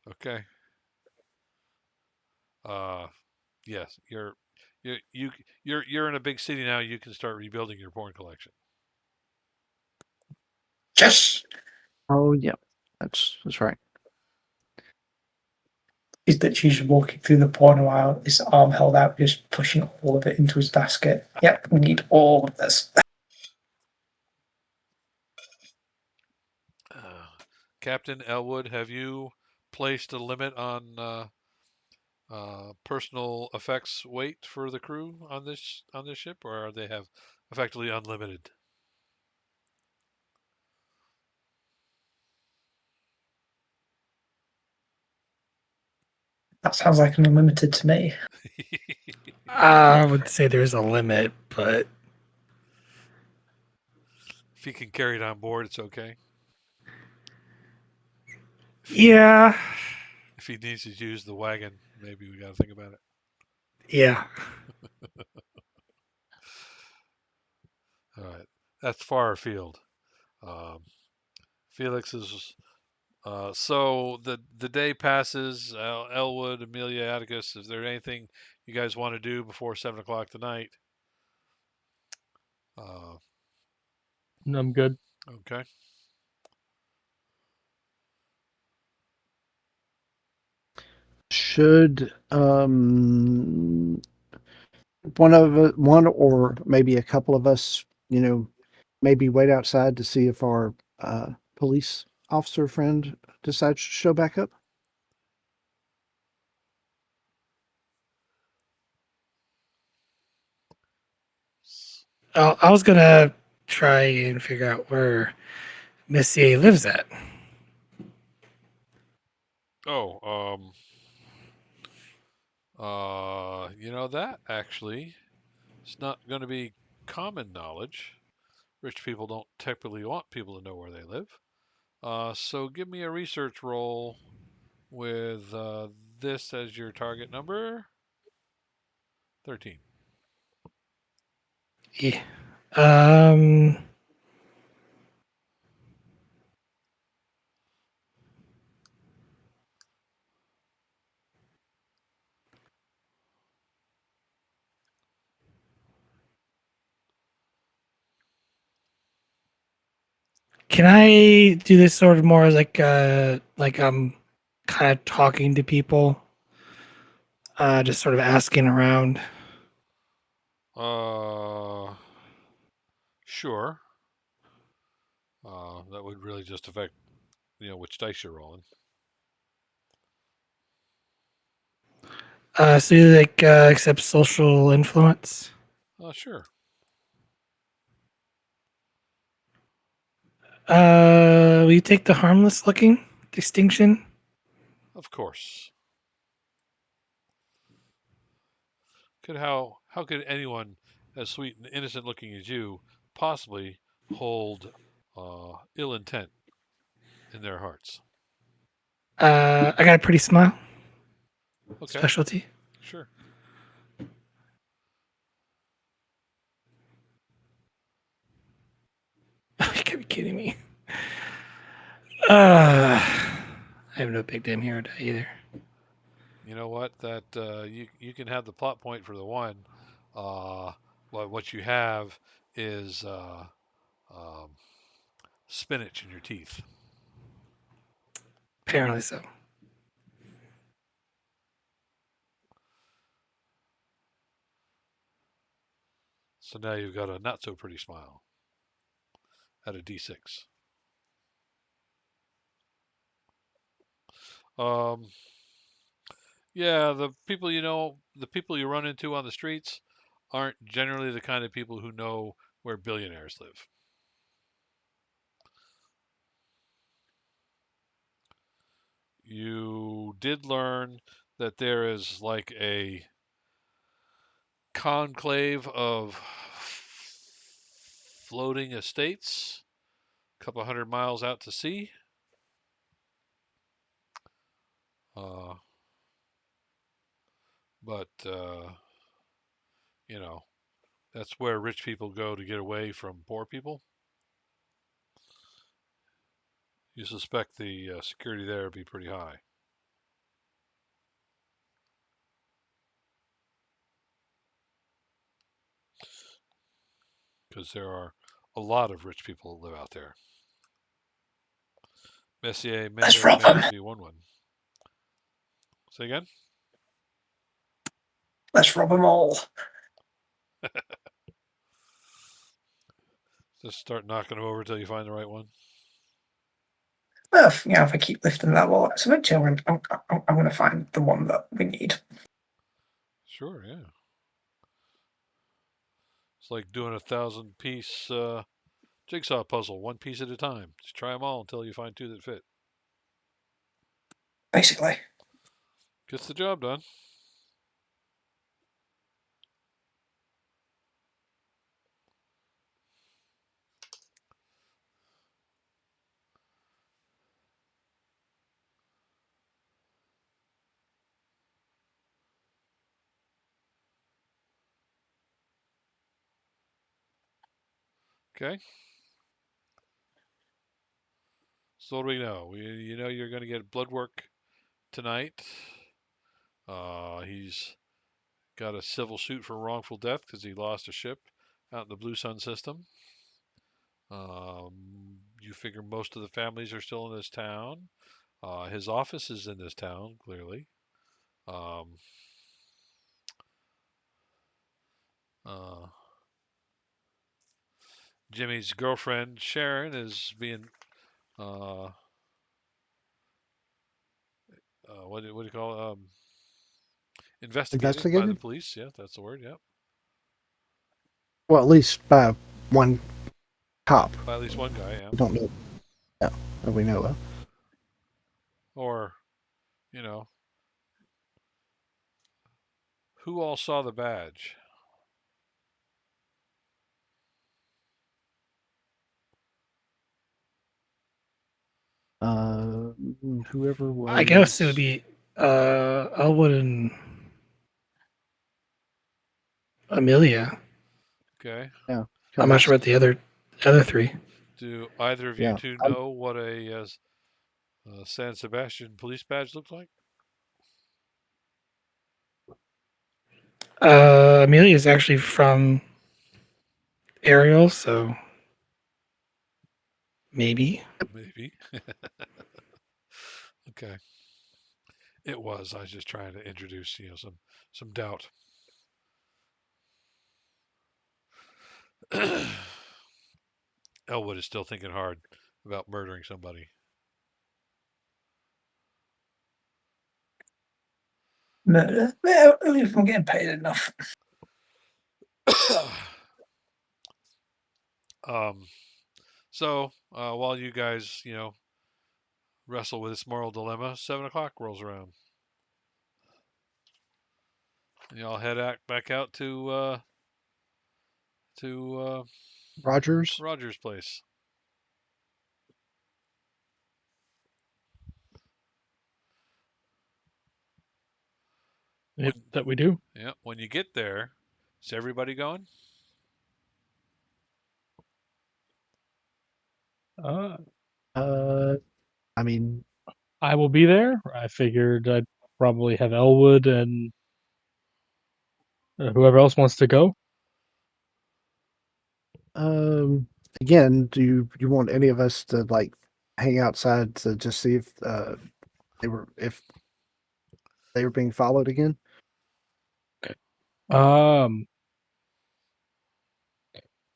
Okay. Yes, You're in a big city now. You can start rebuilding your porn collection. Yes. Oh yeah, that's right. Is that she's walking through the porn while his arm held out, just pushing all of it into his basket. Yep, we need all of this. Captain Elwood, have you placed a limit on personal effects weight for the crew on this ship, or they have effectively unlimited? That sounds like an unlimited to me. I would say there's a limit, but If he can carry it on board, it's okay. yeah, If he needs to use the wagon, maybe we got to think about it. yeah. All right, that's far afield. Um, Felix is so the day passes. Elwood, Amelia, Atticus. Is there anything you guys want to do before 7 o'clock tonight? Uh, I'm good. okay. Should one or maybe a couple of us, maybe wait outside to see if our police officer friend decides to show back up? I was gonna try and figure out where Messier lives at. Oh, that actually it's not going to be common knowledge. Rich people don't typically want people to know where they live. So give me a research roll with this as your target number. 13. Yeah. Um. Can I do this sort of more as like I'm kind of talking to people, just sort of asking around? Uh, sure. That would really just affect which dice you're rolling. So you like accept social influence? Sure. Will you take the harmless looking distinction? Of course. How could anyone as sweet and innocent looking as you possibly hold ill intent in their hearts? I got a pretty smile. Okay, Specialty. sure. You can't be kidding me. I have no big damn hero die either. You know what? That you can have the plot point for the one. Uh, what you have is um, spinach in your teeth. Apparently so. So now you've got a not so pretty smile at a D6. Um, yeah, the people you run into on the streets aren't generally the kind of people who know where billionaires live. You did learn that there is like a conclave of floating estates a couple hundred miles out to sea. Uh, but, you know, that's where rich people go to get away from poor people. You suspect the security there would be pretty high. because there are a lot of rich people that live out there. Messier may Let's or rob may them. not be one. Say again? Let's rob them all. Just start knocking them over until you find the right one. Well, if I keep lifting that wall, so eventually I'm going to find the one that we need. Sure, yeah. It's like doing a 1,000-piece jigsaw puzzle, one piece at a time. Just try them all until you find two that fit. Basically. Gets the job done. Okay. So what do we know? You know you're going to get blood work tonight. He's got a civil suit for wrongful death because he lost a ship out in the Blue Sun system. You figure most of the families are still in this town. His office is in this town, clearly. Um, uh, Jimmy's girlfriend Sharon is being uh, what do you call it? Investigated by the Investigated? police. Yeah, that's the word. Yep, Well, at least by one cop. by at least one guy. Yeah, We don't know. Yeah, that we know of. or you know, who all saw the badge? Uh, Whoever was. I guess it would be Elwood and Amelia. Okay. Yeah. I'm not sure about the other three. Do either of you Yeah. two know what a San Sebastian police badge looks like? Amelia is actually from Ariel, so maybe. Maybe. Okay. It was. I was just trying to introduce, some doubt. Elwood is still thinking hard about murdering somebody. Murder? Well, if I'm getting paid enough. um, so while you guys, wrestle with this moral dilemma, 7 o'clock rolls around. And y'all head back out to Rogers. Roger's place. If that we do. Yeah. When you get there, is everybody going? Uh, I mean, I will be there. I figured I'd probably have Elwood and whoever else wants to go. again, do you want any of us to like hang outside to just see if if they were being followed again? Um,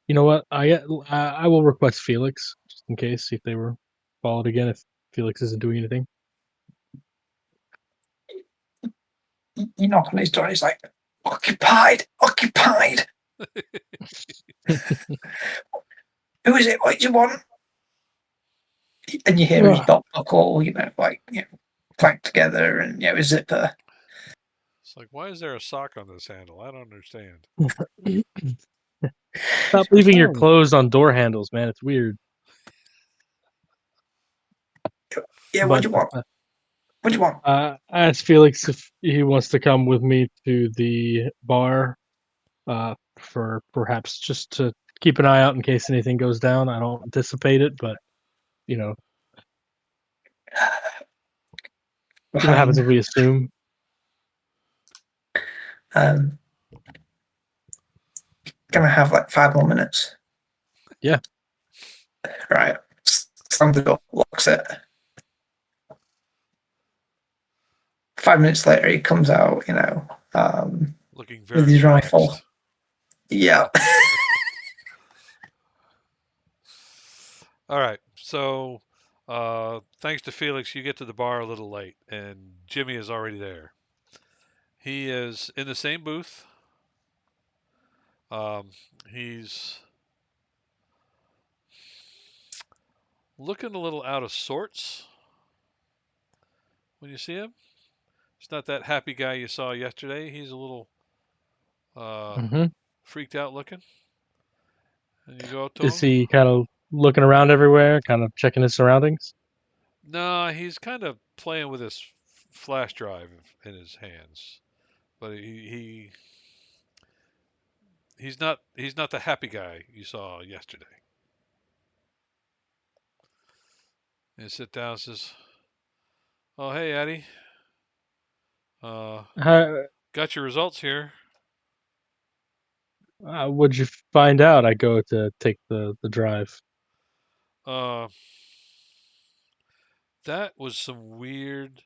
you know what? I will request Felix just in case, see if they were followed again. If Felix isn't doing anything. You knock on his door and he's like, occupied, occupied. Who is it? What do you want? And you hear his belt buckle, clanked together, and his zipper. It's like, why is there a sock on this handle? I don't understand. Stop leaving your clothes on door handles, man. It's weird. Yeah, what do you want? What do you want? I asked Felix if he wants to come with me to the bar, for perhaps just to keep an eye out in case anything goes down. I don't anticipate it, but you know, what happens if we assume? Gonna have like 5 more minutes. Yeah. Right. Slams the door, locks it. 5 minutes later, he comes out, Looking with very his relaxed. rifle. Yeah. All right. So, thanks to Felix, you get to the bar a little late, and Jimmy is already there. He is in the same booth. Um, he's looking a little out of sorts when you see him. He's not that happy guy you saw yesterday. He's a little hmm freaked out looking. And you go up to Is him. he kind of looking around everywhere, kind of checking his surroundings? No, he's kind of playing with his flash drive in his hands, but he's not the happy guy you saw yesterday. And he sit down and says, "Oh, hey, Eddie. Uh, How got your results here. would you find out? I go to take the drive. Uh, that was some weird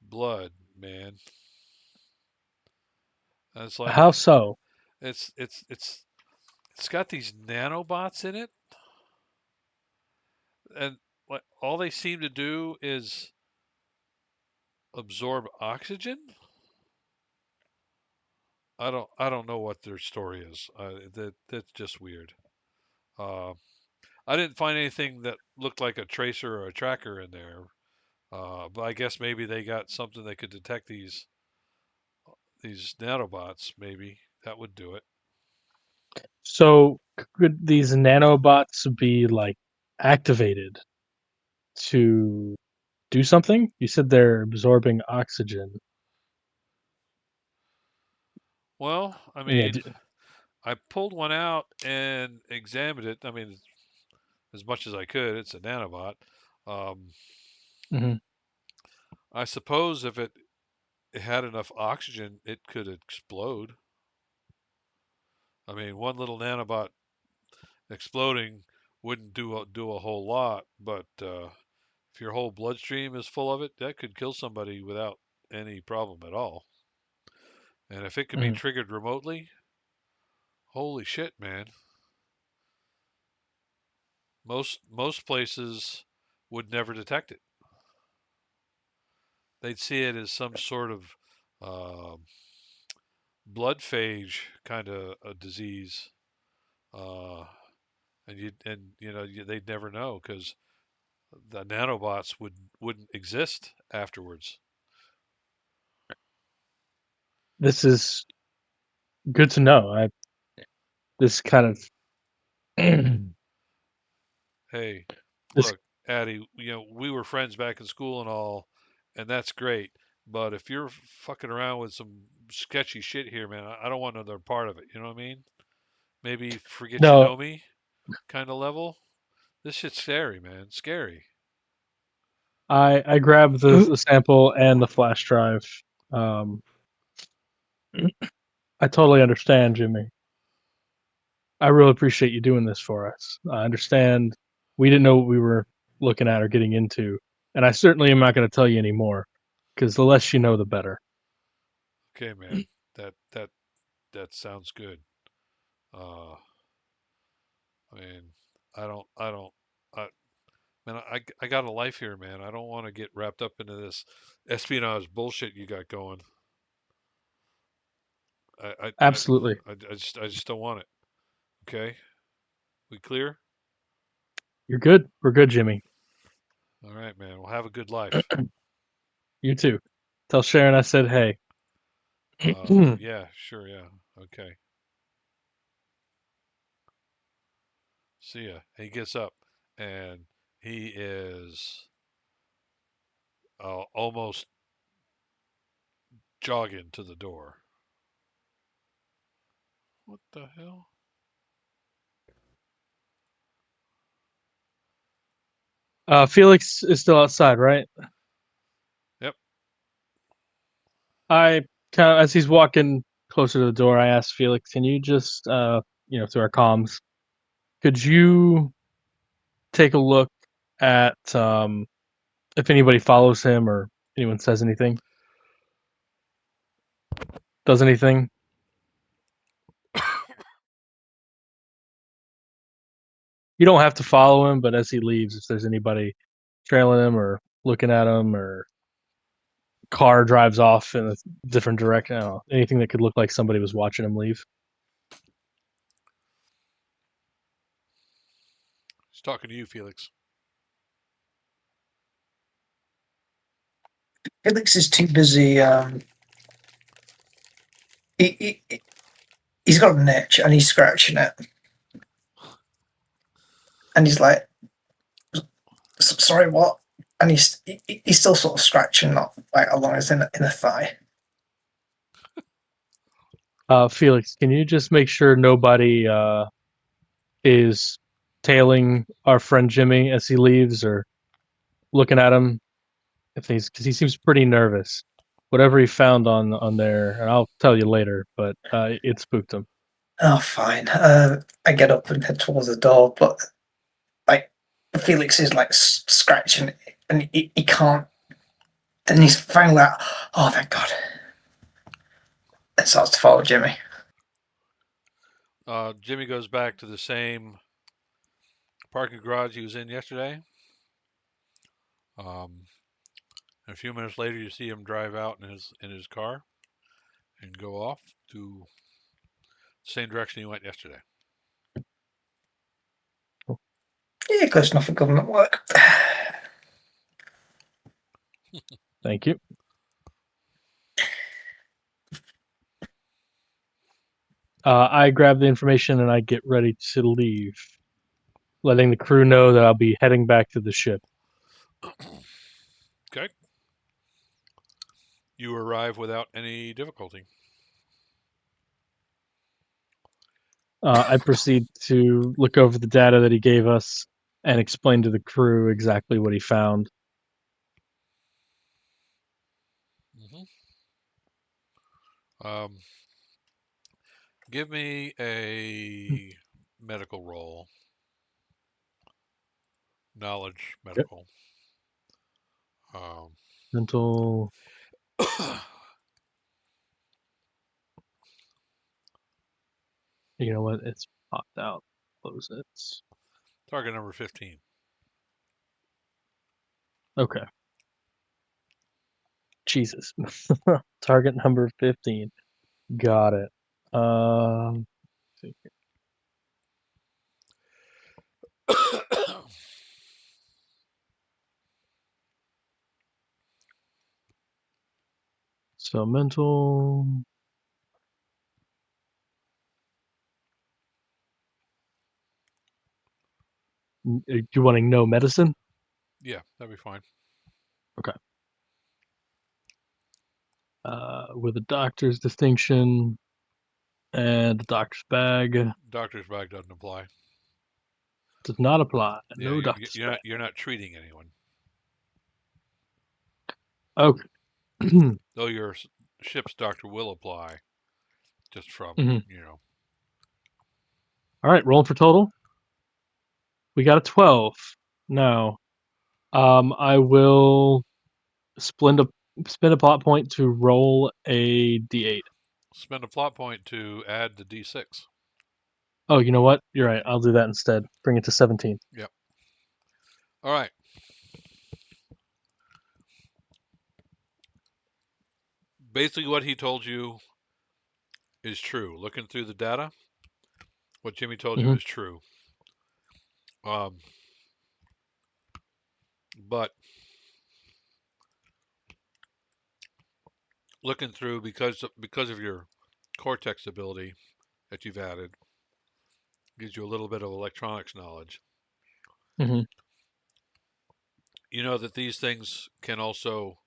blood, man. It's like How so? it's it's it's it's got these nanobots in it, and what all they seem to do is absorb oxygen. I don't know what their story is. That's just weird. Uh, I didn't find anything that looked like a tracer or a tracker in there. But I guess maybe they got something that could detect these nanobots. Maybe that would do it. So could these nanobots be like activated to do something? You said they're absorbing oxygen. Well, I Yeah. mean, I pulled one out and examined it. I mean, as much as I could. It's a nanobot. Um, hmm I suppose if it had enough oxygen, it could explode. I mean, one little nanobot exploding wouldn't do a whole lot, but if your whole bloodstream is full of it, that could kill somebody without any problem at all. And if it can be hmm triggered remotely, holy shit, man! Most places would never detect it. They'd see it as some sort of uh, blood phage kind of a disease, uh, and they'd never know because the nanobots wouldn't exist afterwards. This is good to know. I this kind of Hey, this look, Addie, we were friends back in school and all, and that's great. But if you're fucking around with some sketchy shit here, man, I don't want another part of it. You know what I mean? Maybe forget you no. know me kind of level. This shit's scary, man. Scary. I grabbed the sample and the flash drive. Um, I totally understand, Jimmy. I really appreciate you doing this for us. I understand we didn't know what we were looking at or getting into, and I certainly am not going to tell you anymore because the less you know, the better. Okay, man. That sounds good. Uh, I mean, I don't, I, man, I got a life here, man. I don't want to get wrapped up into this espionage bullshit you got going. I, I, I, Absolutely, I just don't want it. Okay, we clear? you're good. We're good, Jimmy. All right, man. Well, have a good life. You too. Tell Sharon I said hey. Yeah, sure, yeah. Okay. See ya. He gets up and he is almost jogging to the door. What the hell? Felix is still outside, right? Yep. I kind of, as he's walking closer to the door, I asked Felix, "Can you just, through our comms, Could you take a look at if anybody follows him or anyone says anything? Does anything? You don't have to follow him, but as he leaves, if there's anybody trailing him or looking at him or car drives off in a different direction, I don't know, anything that could look like somebody was watching him leave. He's talking to you, Felix. Felix is too busy. He's got an itch and he's scratching it, and he's like, "Sorry, what?" And he's still sort of scratching, not like along his inner thigh. Felix, can you just make sure nobody is tailing our friend Jimmy as he leaves or looking at him? If he's because he seems pretty nervous. Whatever he found on there, and I'll tell you later, but it spooked him. Oh, fine. I get up and head towards the door, but like Felix is like scratching it, and he can't. Then he's finally like, "Oh, thank God!" And starts to follow Jimmy. Jimmy goes back to the same parking garage he was in yesterday. A few minutes later, you see him drive out in his car and go off to the same direction he went yesterday. Yeah, close enough for government work. Thank you. I grab the information and I get ready to leave, letting the crew know that I'll be heading back to the ship. Okay. You arrive without any difficulty. I proceed to look over the data that he gave us and explain to the crew exactly what he found. Mm-hmm. Give me a medical roll. Knowledge Yep. medical. Um, Mental. You know what? It's popped out. Close it. target number 15. Okay. Jesus. Target number 15. Got it. See here. So mental. You wanting no medicine? Yeah, that'd be fine. Okay. With a doctor's distinction and the doctor's bag Doctor's bag doesn't apply. does not apply. Yeah, No doctor's bag. you're not treating anyone. Okay. Though your ship's doctor will apply, just from Mhm. you know. All right, rolling for total. We got a 12. Now, I will spend a plot point to roll a d8. Spend a plot point to add the d6. Oh, you know what? You're right. I'll do that instead. Bring it to 17. Yep. All right. Basically, what he told you is true. Looking through the data, what Jimmy told you Mhm. is true. Um, but looking through because of your cortex ability that you've added gives you a little bit of electronics knowledge. Mhm. You know that these things can also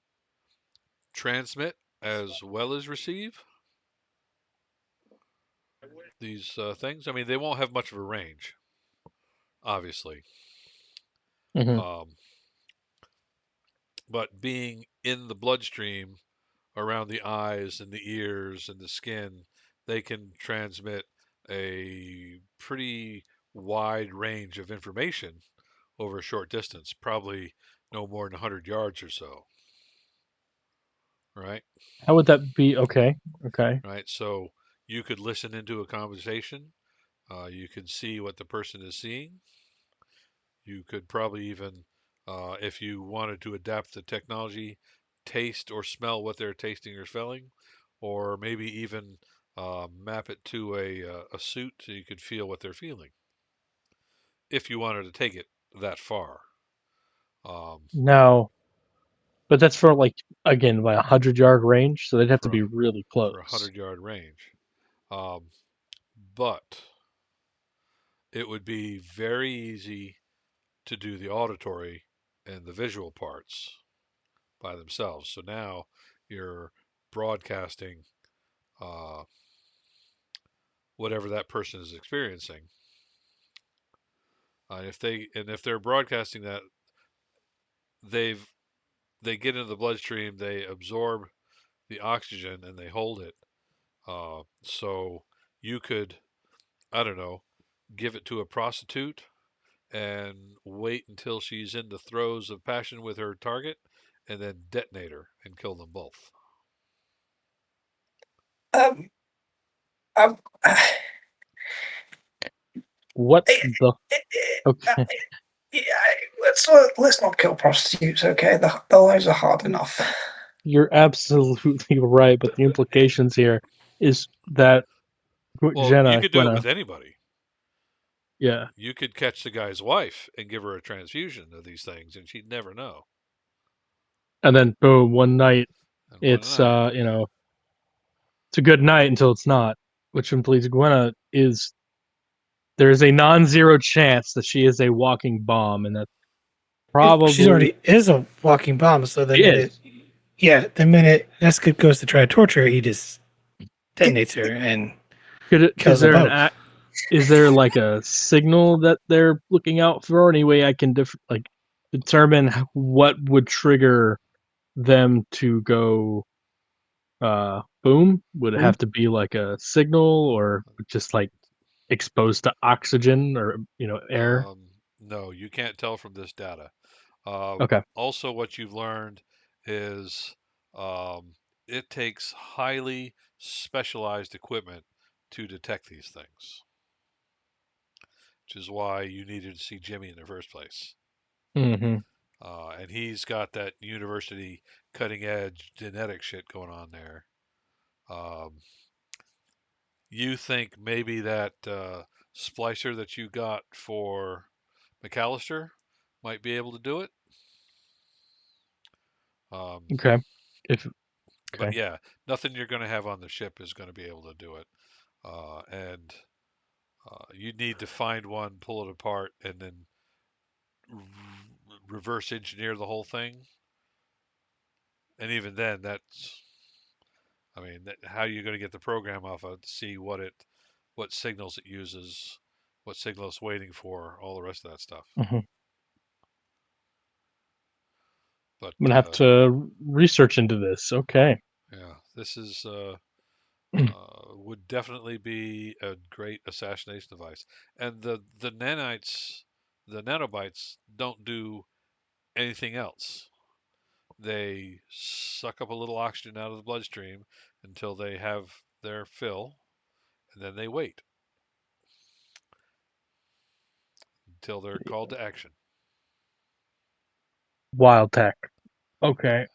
transmit as well as receive. These things. I mean, they won't have much of a range, obviously. Mhm. Um, but being in the bloodstream around the eyes and the ears and the skin, they can transmit a pretty wide range of information over a short distance, probably no more than 100 yards or so, right? How would that be? Okay. Okay. Right. So you could listen into a conversation. You can see what the person is seeing. You could probably even, if you wanted to adapt the technology, taste or smell what they're tasting or smelling, or maybe even map it to a suit so you could feel what they're feeling. If you wanted to take it that far, um, Now, but that's for like again by 100-yard range, so they'd have to for be really for a close. 100-yard range, um, but it would be very easy to do the auditory and the visual parts by themselves. So now you're broadcasting uh, whatever that person is experiencing. If they're broadcasting that, they've they get into the bloodstream, they absorb the oxygen and they hold it. So you could, I don't know, give it to a prostitute and wait until she's in the throes of passion with her target, and then detonate her and kill them both. Um, um, What eh, the? uh, Okay, yeah, let's not kill prostitutes. Okay, the lives are hard enough. you're absolutely right, but the implications here is that Well, you could do it Gwenna, with anybody. yeah, You could catch the guy's wife and give her a transfusion of these things, and she'd never know. and then boom, one night And one it's night, it's a good night until it's not, which implies Gwenna is there is a non-zero chance that she is a walking bomb, and that She's probably already is a walking bomb. So the she minute, is. yeah, the minute Niska goes to try to torture her, he just It, detonates her and Is kills them there an both. act? Is there like a signal that they're looking out for? Any way I can determine what would trigger them to go boom? Would it Boom. have to be like a signal or just like exposed to oxygen or air? no, you can't tell from this data. Okay. Also, what you've learned is um, it takes highly specialized equipment to detect these things, which is why you needed to see Jimmy in the first place. Hmm. And he's got that university cutting edge genetic shit going on there. Um, you think maybe that splicer that you got for McAllister might be able to do it? Um, Okay. If but okay. yeah, nothing you're going to have on the ship is going to be able to do it. And you need to find one, pull it apart, and then reverse engineer the whole thing. And even then, that's, I mean, how are you going to get the program off of to see what signals it uses, what signal it's waiting for, all the rest of that stuff. Mhm. But I'm gonna have to research into this. Okay. yeah, this is would definitely be a great assassination device. And the nanites, the nanobites don't do anything else. They suck up a little oxygen out of the bloodstream until they have their fill, and then they wait until they're called to action. Wild tech. Okay.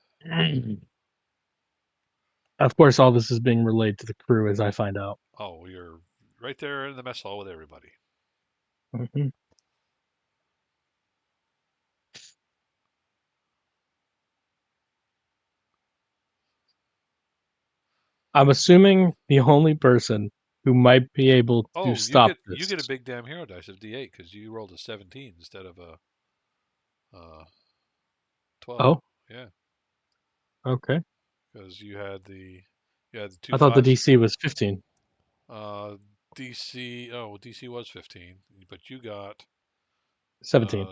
Of course, all this is being relayed to the crew as I find out. Oh, you're right there in the mess hall with everybody. Mhm. I'm assuming the only person who might be able to Oh, stop you this. get a big damn hero dice of D8 because you rolled a 17 instead of a 12. Oh, Yeah, okay. because you had the two I thought the fives. DC was 15. Uh, DC. Oh, DC was 15, but you got 17.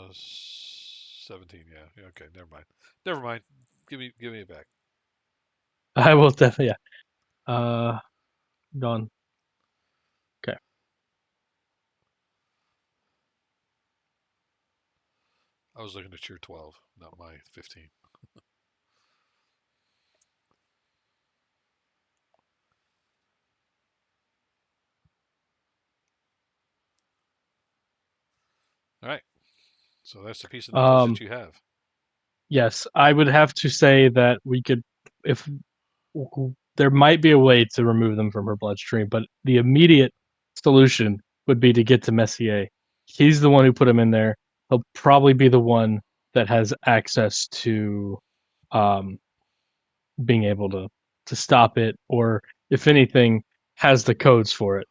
17. Yeah. Yeah, okay. Never mind. Never mind. Give me it back. I will definitely. Yeah. Gone. Okay. I was looking at your 12, not my 15. All right. So that's the piece of knowledge that you have. Yes, I would have to say that we could, if there might be a way to remove them from her bloodstream, but the immediate solution would be to get to Messier. He's the one who put him in there. He'll probably be the one that has access to um, being able to stop it, or if anything, has the codes for it.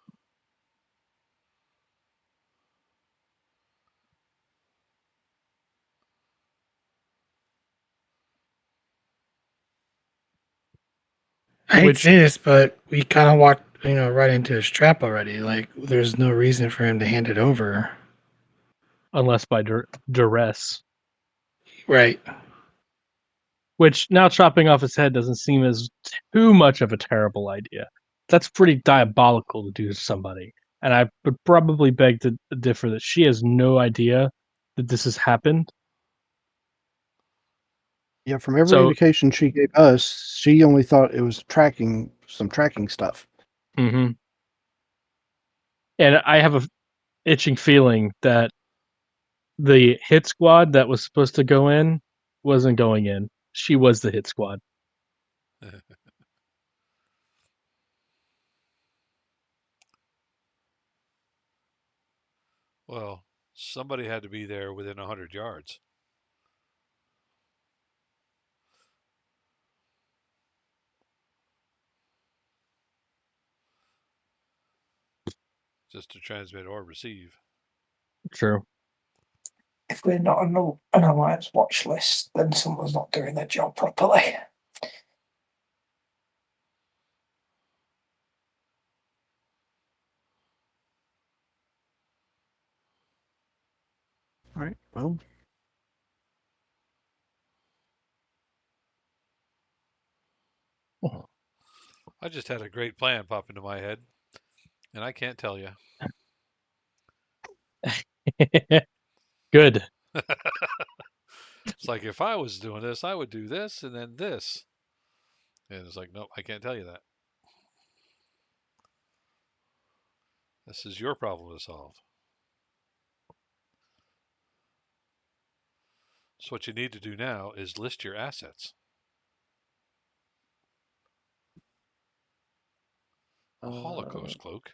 I hate to Which, say this, but we kind of walked, right into his trap already. Like, there's no reason for him to hand it over. unless by duress, Right. which now chopping off his head doesn't seem as too much of a terrible idea. That's pretty diabolical to do to somebody. And I would probably beg to differ that she has no idea that this has happened. Yeah, from every So, indication she gave us, she only thought it was some tracking stuff. and I have a itching feeling that the hit squad that was supposed to go in wasn't going in. She was the hit squad. Well, somebody had to be there within 100 yards just to transmit or receive. True. If we're not on an alliance watch list, then someone's not doing their job properly. All right. Well, I just had a great plan pop into my head, and I can't tell you. Good. It's like if I was doing this, I would do this and then this. And it's like, nope, I can't tell you that. This is your problem to solve. So what you need to do now is list your assets. A Holocaust cloak.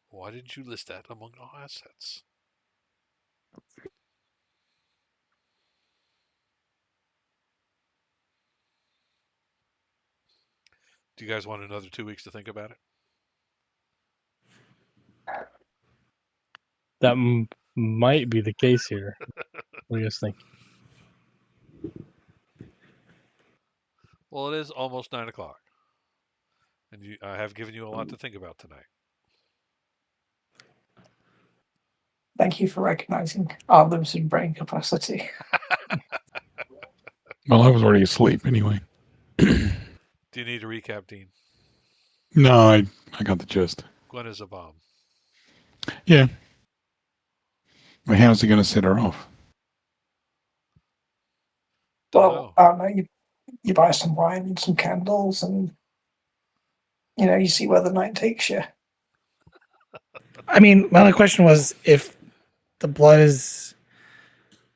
Why didn't you list that among all assets? Do you guys want another 2 weeks to think about it? That might be the case here. What do you guys think? Well, it is almost 9 o'clock, and I have given you a lot to think about tonight. Thank you for recognizing our limited brain capacity. Well, I was already asleep anyway. Do you need a recap, Dean? No, I got the gist. Gwen is a bomb. Yeah. But how's he going to set her off? Don't Well, know. I don't know. You buy some wine and some candles, and you see where the night takes you. I mean, my only question was if the blood is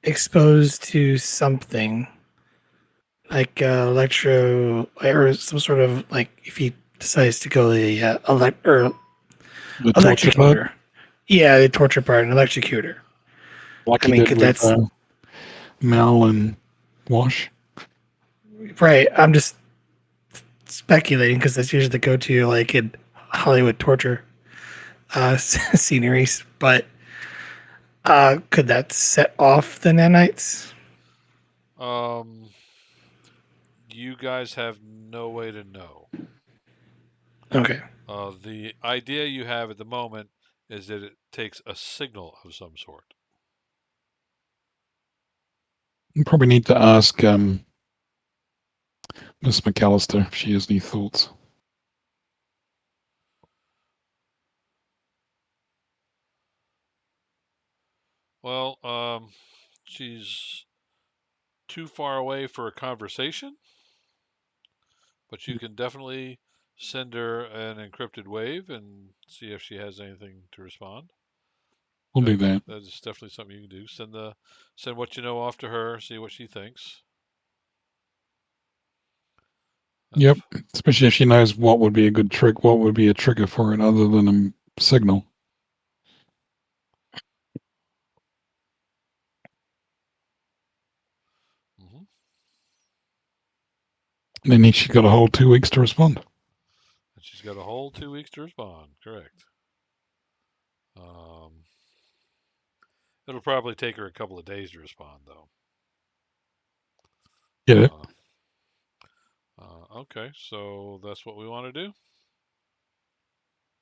exposed to something like electro or some sort of like if he decides to go the The torture part? electrocutor. Yeah, the torture part, an electrocutor. Like I he mean, did could with that's Mel and Wash? right? I'm just speculating because that's usually the go-to, like in Hollywood torture sceneries. But could that set off the nanites? Um, you guys have no way to know. Okay. The idea you have at the moment is that it takes a signal of some sort. You probably need to ask Miss McAllister if she has any thoughts. Well, she's too far away for a conversation, but you can definitely send her an encrypted wave and see if she has anything to respond. We'll do that. That is definitely something you can do. Send what you know off to her, see what she thinks. Yep. Especially if she knows what would be a good trick, what would be a trigger for it other than a signal. Mm-hmm. Then she's got a whole 2 weeks to respond. And she's got a whole 2 weeks to respond. Correct. It'll probably take her a couple of days to respond, though. Get it? Okay, so that's what we want to do.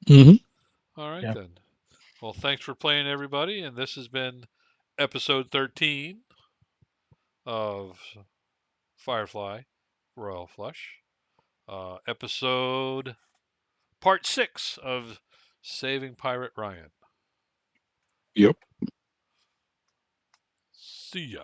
Mm-hmm. All right, Yeah. then. Well, thanks for playing, everybody. And this has been episode 13 of Firefly Royal Flush. Episode part 6 of Saving Pirate Ryan. Yep. See ya.